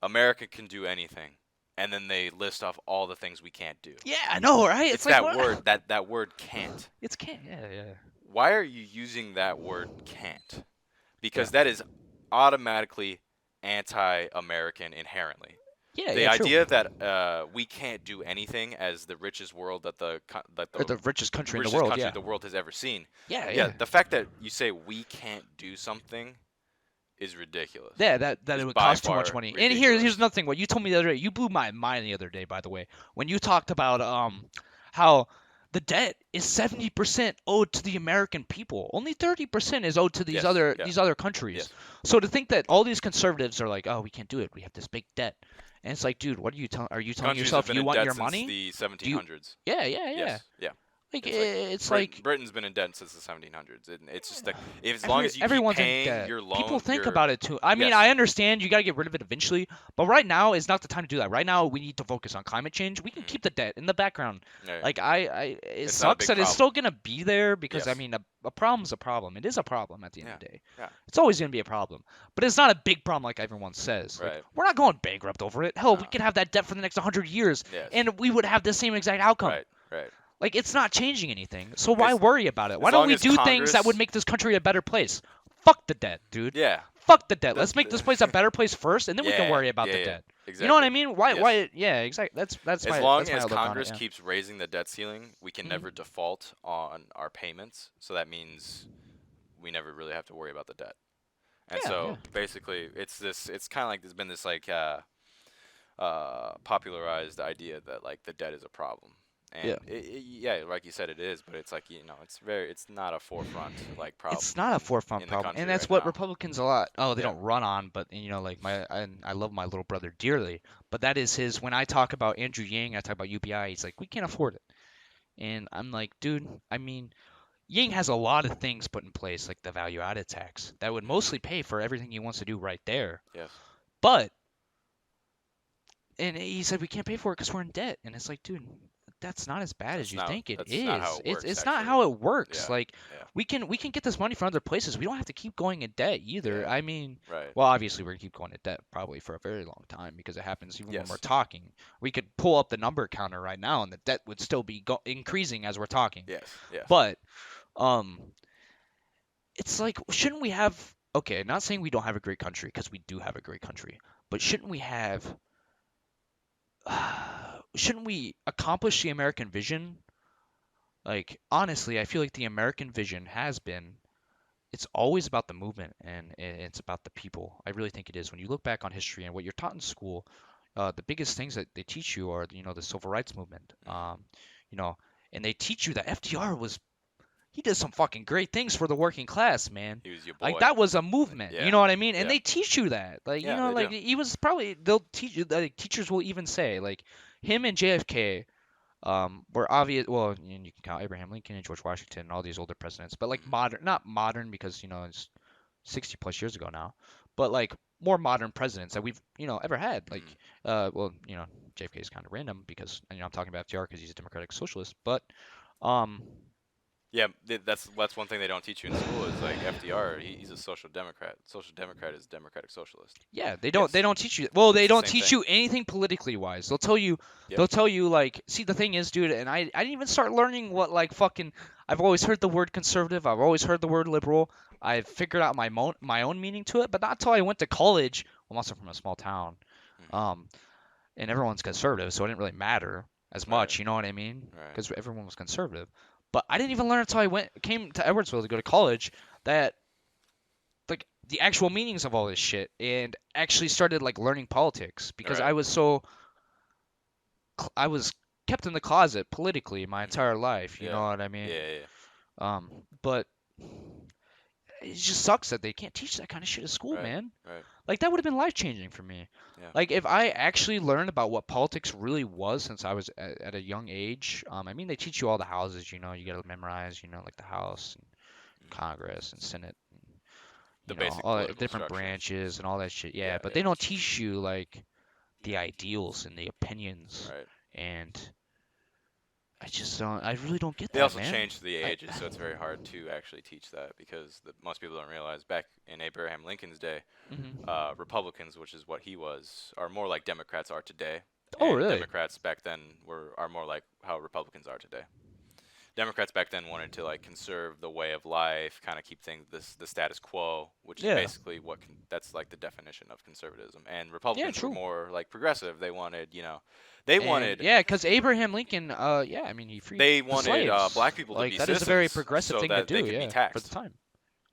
America can do anything, and then they list off all the things we can't do. Yeah, I know, right? It's like that what? word that word can't. It's can't. Yeah, yeah. Why are you using that word can't? Yeah. Because that is automatically anti-American inherently. Yeah, The yeah, true. idea that we can't do anything as the richest world that Or the richest country in the richest world, country yeah. the world has ever seen. Yeah, Yeah, yeah. the fact that you say we can't do something is ridiculous. Yeah, that It's it would by cost too much far money. And ridiculous. here's another thing. What you told me the other day, you blew my mind the other day, by the way, when you talked about how the debt is 70% owed to the American people. Only 30% is owed to these Yes, other yeah. these other countries. Yes. So to think that all these conservatives are like, oh, we can't do it. We have this big debt. And it's like, dude, what are you telling? Are you telling Countries yourself have been you in want debt your since money? the Do you? 1700s. Yeah, yeah, yeah. Yes, yeah. Like It's like Britain's been in debt since the 1700s. It's just like as long as you keep everyone's in paying debt. your loan, People think your about it too. I mean, yes, I understand you got to get rid of it eventually, but right now is not the time to do that. Right now, we need to focus on climate change. We can Mhm. keep the debt in the background. yeah, Like it it's not a sucks big that it's problem. still gonna be there because I Yes, mean, a problem's a problem. It is a problem at the end yeah, of the day. yeah, It's always gonna be a problem, but it's not a big problem like everyone says. Like right, we're not going bankrupt over it. Hell, we no, could have that debt for the next 100 years, yes, and we would have the same exact outcome. right, right. Like it's not changing anything. So why As worry about it? Why as don't long we as do things that would Congress, make this country a better place? Fuck the debt, dude. yeah, Fuck the debt. the, Let's make this the place a better place first, and then we can yeah, worry about yeah, the yeah, debt. You exactly. know what I mean? Why? Yes. Why? Yeah, exactly. That's As my long that's my as outlook on it. Congress Yeah. keeps raising the debt ceiling, we can never Mhm. default on our payments. So that means we never really have to worry about the debt. And Yeah, yeah. so basically, it's kind of like there's been this like popularized idea that like the debt is a problem. Yeah. And yeah, like you said, it is, but it's like it's not a forefront like It's problem not a forefront in the problem, and country that's right what now. Republicans a lot. Oh, they Yeah. don't run on, but like I love my little brother dearly, but that is his. When I talk about Andrew Yang, I talk about UBI. He's like, we can't afford it, and I'm like, dude, I mean, Yang has a lot of things put in place, like the value-added tax, that would Hmm. mostly pay for everything he wants to do right there. Yes. But and he said we can't pay for it because we're in debt, and it's like, dude, that's not as bad as That's you not think it that's not how is. it It's works it's not actually. how it works. Yeah. Like Yeah. we can get this money from other places. We don't have to keep going in debt either. Yeah. I mean, Right. well, obviously we're gonna keep going in debt probably for a very long time because it happens even when we're Yes. talking. We could pull up the number counter right now, and the debt would still be increasing as we're talking. Yes. Yes. But um, it's like, shouldn't we have? Okay, not saying we don't have a great country because we do have a great country, but shouldn't we have? Shouldn't we accomplish the American vision? Like, honestly, I feel like the American vision has been, it's always about the movement and it's about the people. I really think it is. When you look back on history and what you're taught in school, the biggest things that they teach you are, the civil rights movement. Hmm. You know, and they teach you that FDR he did some fucking great things for the working class, man. He was your Like boy. that was a movement. You Yeah. know what I mean? And Yeah. they teach you that. Like, Yeah. They like do. he was probably they'll teach you, like teachers will even say like him and JFK were obvious. Well, you can count Abraham Lincoln and George Washington and all these older presidents, but like Hmm. modern, not modern because it's 60 plus years ago now, but like more modern presidents that we've ever had. Like, Hmm. well, JFK is kind of random because I'm talking about FDR because he's a democratic socialist, but um, Yeah, that's one thing they don't teach you in school is like FDR. He's a social democrat. Social democrat is democratic socialist. yeah, they Yes, don't teach you. Well, they it's the don't same teach thing. you anything politically wise. They'll Yep. tell you like, see, the thing is, dude, and I didn't even start learning what like fucking. I've always heard the word conservative. I've always heard the word liberal. I've figured out my own meaning to it, but not until I went to college. I'm also from a small town, Hmm. um, and everyone's conservative, so it didn't really matter as Right. much. You know what I mean? Right. Because everyone was conservative. But I didn't even learn until I came to Edwardsville to go to college that like the actual meanings of all this shit and actually started like learning politics because Right. I was kept in the closet politically my Hmm. entire life, you Yeah. know what I mean? Yeah. Yeah. But it just sucks that they can't teach that kind of shit at school, Right. man. Right. Like that would have been life changing for me. Yeah. Like if I actually learned about what politics really was since I was at a young age. I mean they teach you all the houses, you got to memorize, like the House and Hmm. Congress and Senate, The all basic the political different structure. branches and all that shit. Yeah, Yeah. but Yeah. they don't teach you like the ideals and the opinions, Right. and I really don't get They that, also man. changed the I, ages, so it's very hard to actually teach that because most people don't realize back in Abraham Lincoln's day, hmm. Republicans, which is what he was, are more like Democrats are today, Oh, and really? Democrats back then are more like how Republicans are today. Democrats back then wanted to like conserve the way of life, kind of keep things the status quo, which is Yeah. basically that's like the definition of conservatism. And Yeah, Republicans were true. more like progressive. They wanted, they And wanted yeah, because Abraham Lincoln, yeah, I mean, he freed they the wanted slaves. black people to Like be that is a very citizens progressive so thing to that they do, could be yeah, for the taxed. time.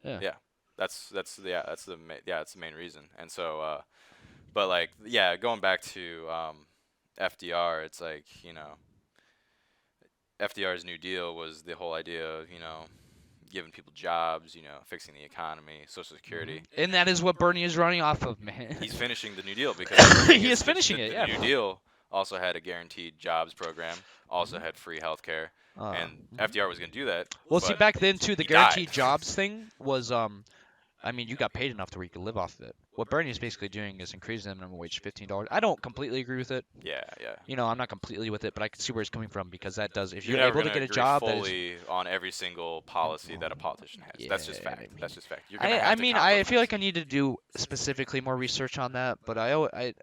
Yeah. Yeah, that's the main reason. And so, but like yeah, going back to FDR, it's like FDR's New Deal was the whole idea of giving people jobs, fixing the economy, Social Security. And that is what Bernie is running off of, He's man. finishing the New Deal because the thing He is is finishing it, the yeah. New Deal also had a guaranteed jobs program, also Mhm. had free health care, and Mhm. FDR was going to do that, Well, see, but back then too, the he died. guaranteed jobs thing was I mean, you got paid enough to where you could live off of it. What Bernie is basically doing is increasing the minimum wage to $15. I don't completely agree with it. Yeah, yeah. I'm not completely with it, but I can see where it's coming from because that does, if You're you're never able going to to get a agree job that is, fully on every single policy that a politician has. yeah, That's just I fact. That's mean, just fact. You're going to have to I feel compromise. like I need to do specifically more research on that, but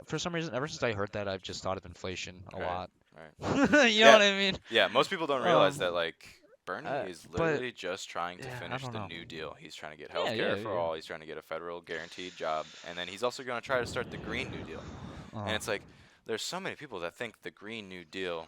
for some reason, ever since I heard that, I've just thought of inflation a Right, lot. right. You know Yeah, what I mean? yeah. Most people don't realize that Um, like Bernie is but literally just trying to yeah, I finish don't the know. New Deal. He's trying to get Yeah, health yeah, care for yeah. all. He's trying to get a federal guaranteed job, and then he's also going to try to start the Green New Deal. And Uh, it's like there's so many people that think the Green New Deal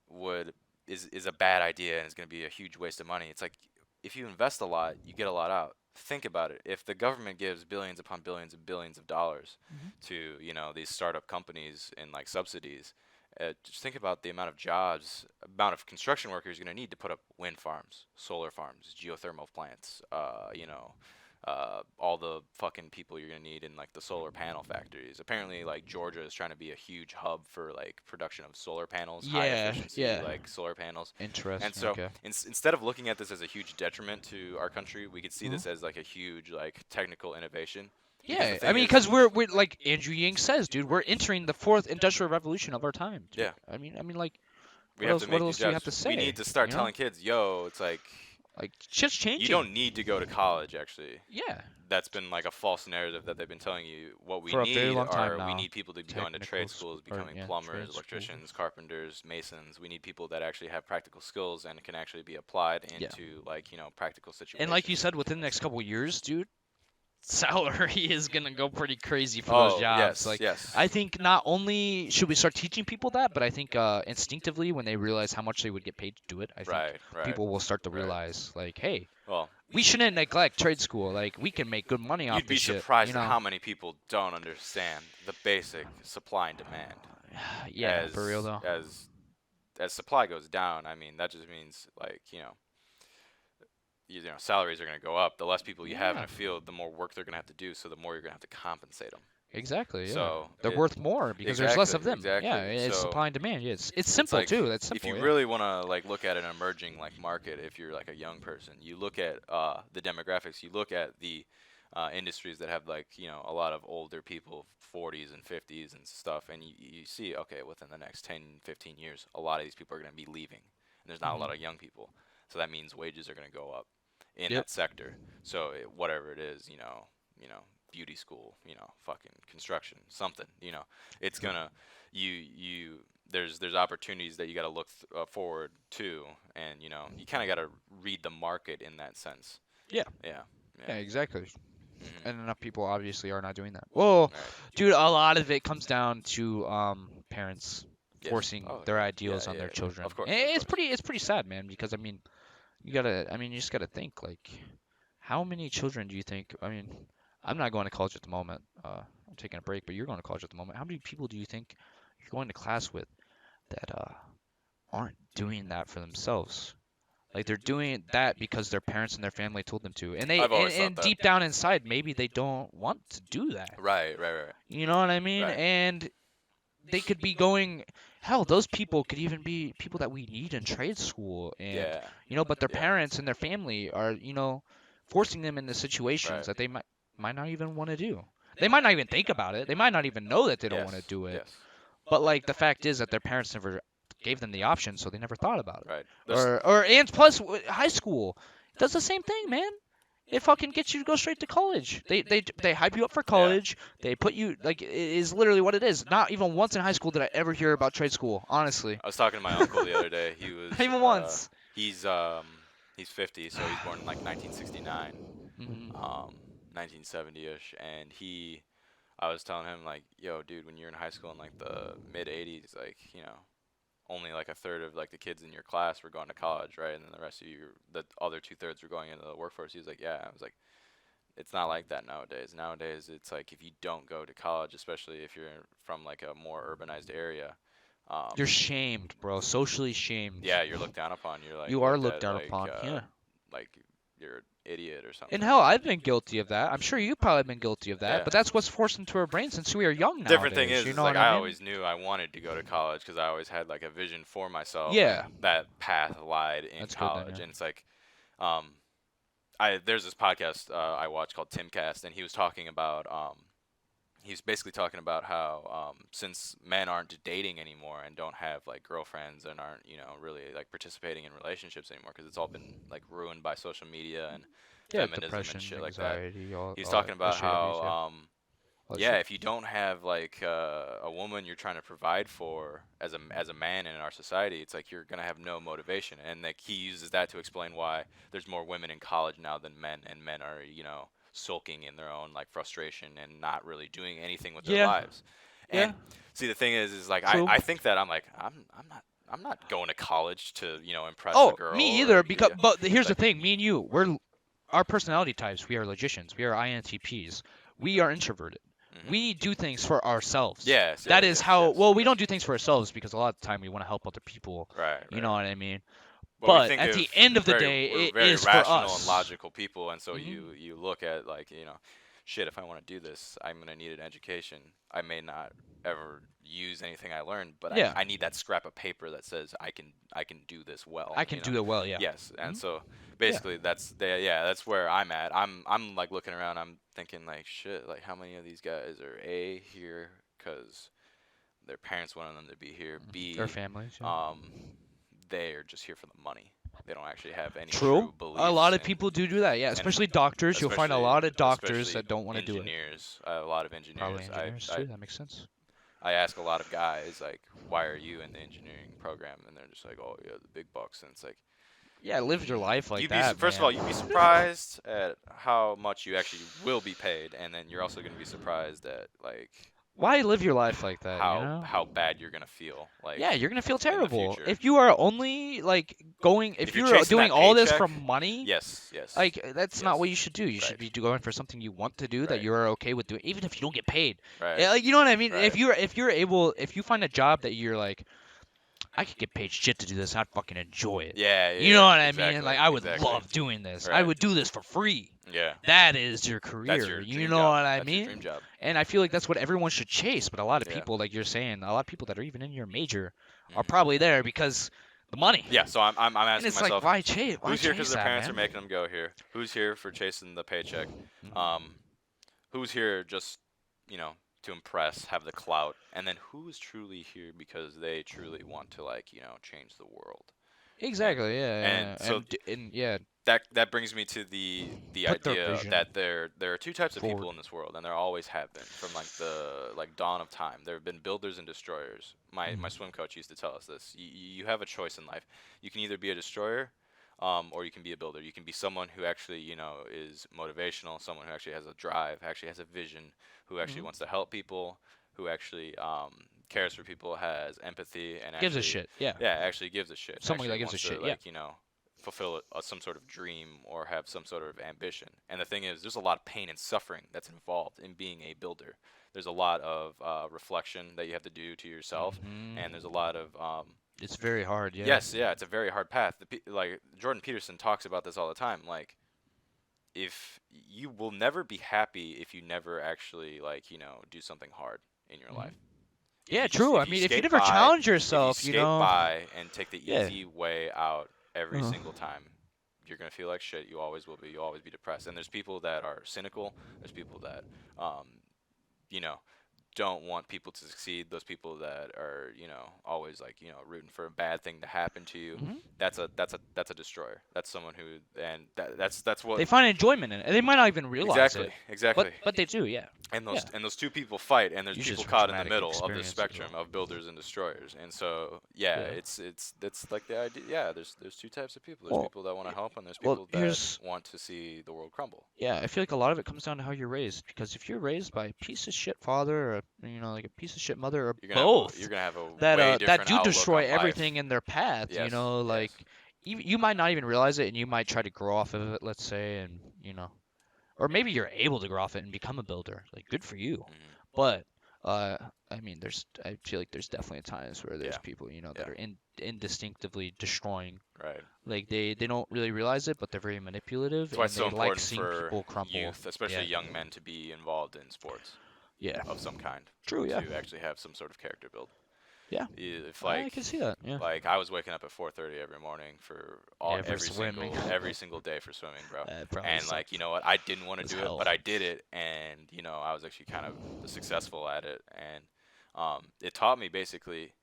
would is a bad idea and is going to be a huge waste of money. It's like if you invest a lot, you get a lot out. think about it. If the government gives billions upon billions and billions of dollars Mhm. to, these startup companies in like subsidies, just think about the amount of jobs, amount of construction workers you're going to need to put up wind farms, solar farms, geothermal plants, all the fucking people you're going to need in like the solar panel factories. Apparently, like Georgia is trying to be a huge hub for like production of solar panels, high Yeah, efficiency yeah. like solar panels. And Interesting. so Okay. instead of looking at this as a huge detriment to our country, we could see Mhm. this as like a huge like technical innovation. Because the Yeah, I thing mean, is, because we're like Andrew Yang says, dude, we're entering the fourth industrial revolution of our time, dude. yeah, I mean, like, we have to what make these else do you have jobs. to We need say? to start You know, telling kids, yo, it's like like shit's you changing. don't need to go to college actually. Yeah, That's been like a false narrative that they've been telling you. What we for a very need long time are we now. need people to be going to Technical trade school, schools, or becoming yeah, plumbers, trade schools. electricians, carpenters, masons. We need people that actually have practical skills and can actually be applied Yeah, into like, practical and like you situations. said, within the next couple years, dude, salary is gonna go pretty crazy for those Oh, jobs. yes, Like, yes. I think not only should we start teaching people that, but I think instinctively when they realize how much they would get paid to do it, I think Right, right, people will start to right. realize, like, hey, Well, we shouldn't neglect trade school. Like, we can make good money off you'd be this shit, you surprised at know? how many people don't understand the basic supply and demand. Yeah, for real though. As supply goes down, I mean that just means like, salaries are going to go up. The less people you have in Yeah, a field, the more work they're going to have to do, so the more you're going to have to compensate them. exactly. Yeah, So, they're worth more because there's less of them. Yeah, exactly. it's So, supply and demand. Yeah, it's it's simple like too. That's if simple. you Yeah. really want to like look at an emerging like market, if you're like a young person, you look at the demographics, you look at the industries that have like a lot of older people, 40s and 50s and stuff, and you see, okay, within the next 10, 15 years, a lot of these people are going to be leaving, and there's not a lot Mhm. of young people, so that means wages are going to go up in Yep. that sector. So whatever it is, beauty school, fucking construction, something, it's Yep. gonna you there's opportunities that you got to look forward to, and you kind of got to read the market in that sense. Yeah. Yeah, yeah. Yeah. Exactly. Hmm. And enough people obviously are not doing that. Well, Right. dude, a lot of it comes down to parents Yes. forcing Oh, their yeah, ideals on yeah, their yeah. children. Of course, And of it's course. pretty sad, man, because you just gotta think like how many children do you think, I mean, I'm not going to college at the moment. I'm taking a break, but you're going to college at the moment. How many people do you think you're going to class with that aren't doing that for themselves? Like they're doing that because their parents and their family told them to. And I've always thought and that. deep down inside maybe they don't want to do that. Right, right, right, You know what I mean? right. And they could be going, hell, those people could even be people that we need in trade school, and Yeah, but their yeah. parents and their family are forcing them into situations Right. that they might not even want to do. They might not even think about it. They might not even know that they don't Yes, want to do it. yes. But like the fact is that their parents never gave them the option, so they never thought about it. Right. There's And plus high school does the same thing, man. It fucking gets you to go straight to college. They hype you up for yeah. college. They put you like it is literally what it is. Not even once in high school did I ever hear about trade school. Honestly, I was talking to my uncle the other day. He was not even once. he's 50, so he's born in like 1969, Hmm. 1970ish, and I was telling him like, yo, dude, when you're in high school in like the mid 80s, like, only like a third of like the kids in your class were going to college, right? And then the rest of you, the other 2/3 were going into the workforce. He was like, yeah. I was like, it's not like that nowadays. Nowadays, it's like if you don't go to college, especially if you're from like a more urbanized area, um, You're shamed, bro. Socially shamed. yeah, you're looked down upon. You're like You are looked looked at down upon. Yeah. like you're an idiot or And something. hell, I've been guilty of that. I'm sure you've probably been guilty of that. Yeah. But that's what's forced into our brains since we are young Different thing nowadays. You is know like what I I mean? always knew I wanted to go to college because I always had like a vision for myself, Yeah. and that path lied in That's good then, college. yeah. And it's like, um, there's this podcast I watch called Timcast, and he was talking about he's basically talking about how since men aren't dating anymore and don't have like girlfriends and aren't really like participating in relationships anymore because it's all been like ruined by social media and Yeah, feminism depression, and shit like that. anxiety, He's all talking about shit abuse, yeah. how All that yeah, shit. if you don't have like a woman you're trying to provide for as a man in our society, it's like you're gonna have no motivation. And like he uses that to explain why there's more women in college now than men, and men are sulking in their own like frustration and not really doing anything with their Yeah, lives. yeah, And see, the thing is like true. I think that I'm not going to college to impress a Oh, girl me or either. Because, yeah. but here's the Like thing: me and you, our personality types. We are logicians. We are INTPs. We are introverted. Hmm. We do things for ourselves. Yes, That yes, is yes, how. yes, Well, we yes. don't do things for ourselves because a lot of the time we want to help other people. Right, You know right. what I mean? But we But think at of the end of the very day, we're it very is for rational and us. logical people, and so Hmm. you look at like shit. If I want to do this, I'm gonna need an education. I may not ever use anything I learned, but Yeah, I need that scrap of paper that says I can do this well. I can do it well. Yeah. Yes, and Hmm. so Yeah. basically yeah, that's where I'm at. I'm like looking around. I'm thinking like shit. Like how many of these guys are A here because their parents wanted them to be here. Our B, families. Yeah. um, they are just here for the money. They don't actually have any True. true A lot beliefs of people do that. Yeah, and especially doctors. You'll find a especially lot of doctors especially that don't want to do it. engineers. A lot of Probably engineers. engineers too. That makes sense. I ask a lot of guys like, why are you in the engineering program? And they're just like, oh yeah, the big bucks. And it's like, Yeah, live your life like that, first of man. all, you'd be surprised at how much you actually will be paid, and then you're also gonna be surprised at like Why live your life like that, you know? how bad you're gonna feel like Yeah, you're gonna feel in the terrible. future. If you are only like going, If if you're you're chasing doing that all this paycheck, for money, yes, yes, like that's not yes, what you should do. You should right, be going for something you want to do that right, you're okay with doing, even if you don't get paid. right, Yeah, like, you know what I mean? right. If you find a job that you're like, I could get paid shit to do this, I'd fucking enjoy it. Yeah, yeah, You know yeah, what I mean? exactly, Like I would exactly. love doing this. I Right. would do this for free. Yeah, That is your that's career. your You dream know job. what I That's your dream mean? job. And I feel like that's what everyone should chase. But a lot of Yeah. people, like you're saying, a lot of people that are even in your major are Mhm. probably there because the money. Yeah, so I'm And asking it's like, myself, why chase? Why who's here because chase their that, parents are man? making them go here? Who's here for chasing the paycheck? Mhm. Um, who's here just, to impress, have the clout, and then who's truly here because they truly want to like, change the world. Exactly. Yeah. And Yeah. so And yeah, that brings me to the put their idea vision that there are two types of forward. people in this world, and there always have been from like the dawn of time. There have been builders and destroyers. My Mhm. swim coach used to tell us this. You have a choice in life. You can either be a destroyer, or you can be a builder. You can be someone who actually is motivational, someone who actually has a drive, actually has a vision, who actually Mhm. wants to help people, who actually cares for people, has empathy, and Gives a actually shit. Yeah. actually gives a shit. Someone that Actually gives a wants to shit. Yeah. like fulfill some sort of dream or have some sort of ambition. And the thing is, there's a lot of pain and suffering that's involved in being a builder. There's a lot of reflection that you have to do to yourself, and there's a Mhm. lot of It's very hard. Yeah. yes, yeah, it's a very hard path. Like Jordan Peterson talks about this all the time. Like, if you will never be happy if you never actually like do something hard in your Mhm. life. Yeah. True. I If you mean, if you skate never by, challenge if you yourself, you skate know. by and take the Yeah. easy way out every Uh-huh. single time, you're gonna feel like shit. You always will be. You'll always be depressed. And there's people that are cynical. There's people that, um, you know, don't want people to succeed. Those people that are, always like, rooting for a bad thing to happen to you. Mhm. That's a destroyer. That's someone who, and that's what They find enjoyment in it, and they might not even realize exactly, it. exactly. But they do. Yeah. And Yeah. those two people fight, and there's Usually people it's from caught in the traumatic middle of the experience as spectrum well. of builders and destroyers. And so, yeah, Yeah. it's like the idea. Yeah, there's two types of people. There's Well, people that want to help, and there's well, people that here's want to see the world crumble. yeah. I feel like a lot of it comes down to how you're raised. Because if you're raised by a piece of shit father, or like a piece of shit mother, or both, You're gonna have a that way that different do outlook destroy on life. everything in their path. Yes, Like yes. you might not even realize it, and you might try to grow off of it. Let's say, and or maybe you're able to grow off it and become a builder. Like good for you. Mhm. But I mean, I feel like there's definitely times where there's Yeah, people that yeah, are indistinctively destroying. right. Like they don't really realize it, but they're very manipulative That's why and it's so they like important seeing for people crumble. youth, especially Yeah. young men, to be involved in sports Yeah. of some kind, True. Yeah. to actually have some sort of character build. Yeah. If I can see that. Yeah. Like I was waking up at 4:30 every morning for Yeah, for every swimming. every single day for swimming, bro. That probably And like, sucked. you know what? I didn't want to It's do it, hell. but I did it, and I was actually kind of successful at it, and it taught me basically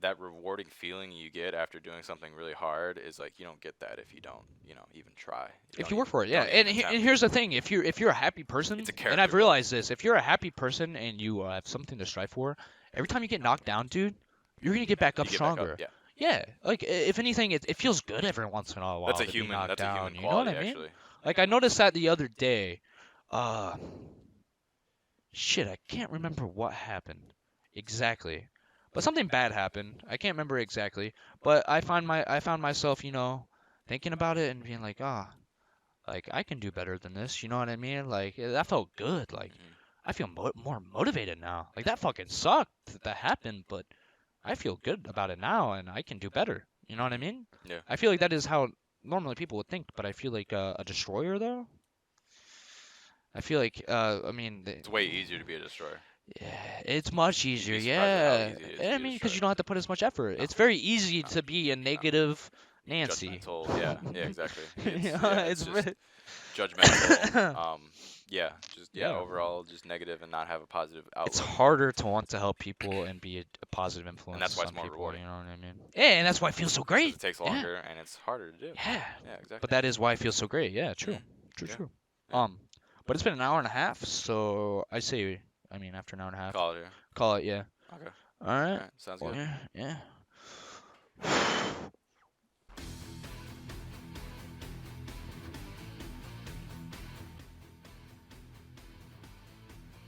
that rewarding feeling you get after doing something really hard is like you don't get that if you don't, even try. If don't you work even- for it, yeah. don't even And attempt. here's the thing: if you're a happy person, It's a and character I've build. realized this, if you're a happy person and you have something to strive for, every time you get knocked down, dude, you're gonna get back up You get back stronger. up, yeah. Yeah, like if anything, it feels good every once in a while That's a to be human. knocked That's a down. human You know what quality, I mean? actually. Like I noticed that the other day. Uh, shit, I can't remember what happened exactly, but something bad happened. I can't remember exactly, but I found myself, thinking about it and being like, ah. like I can do better than this. You know what I mean? Like that felt good. Like Hmm. I feel more motivated now. Like that fucking sucked that happened, but I feel good about it now, and I can do better. You know what I Hmm. mean? Yeah. I feel like that is how normally people would think, but I feel like a destroyer though. I feel like I mean, It's way easier to be a destroyer. yeah, it's much You'd easier. be surprised at how Yeah, easy it is to I be a mean, because you destroyer. don't have to put as much effort. No, It's very easy no, to be a no. negative Nancy. Judgmental. Yeah, yeah, exactly. You It's know, yeah, it's it's just re- judgmental. Yeah, just yeah, yeah. overall just negative and not have a positive It's outlook. harder to want to help people and be a positive And influence that's to why it's some more people. You rewarding know what I mean? Yeah, and that's why it feels so because great. it takes Yeah, longer and it's harder to do. yeah. Yeah, But exactly. that is why it feels so great. Yeah, true, Hmm. true, Yeah, true. yeah. But it's been an hour and a half, so I say, I mean, after an hour and a half, Call it here. call it. Yeah. Okay. All right. All right. Sounds Well, good. yeah, yeah.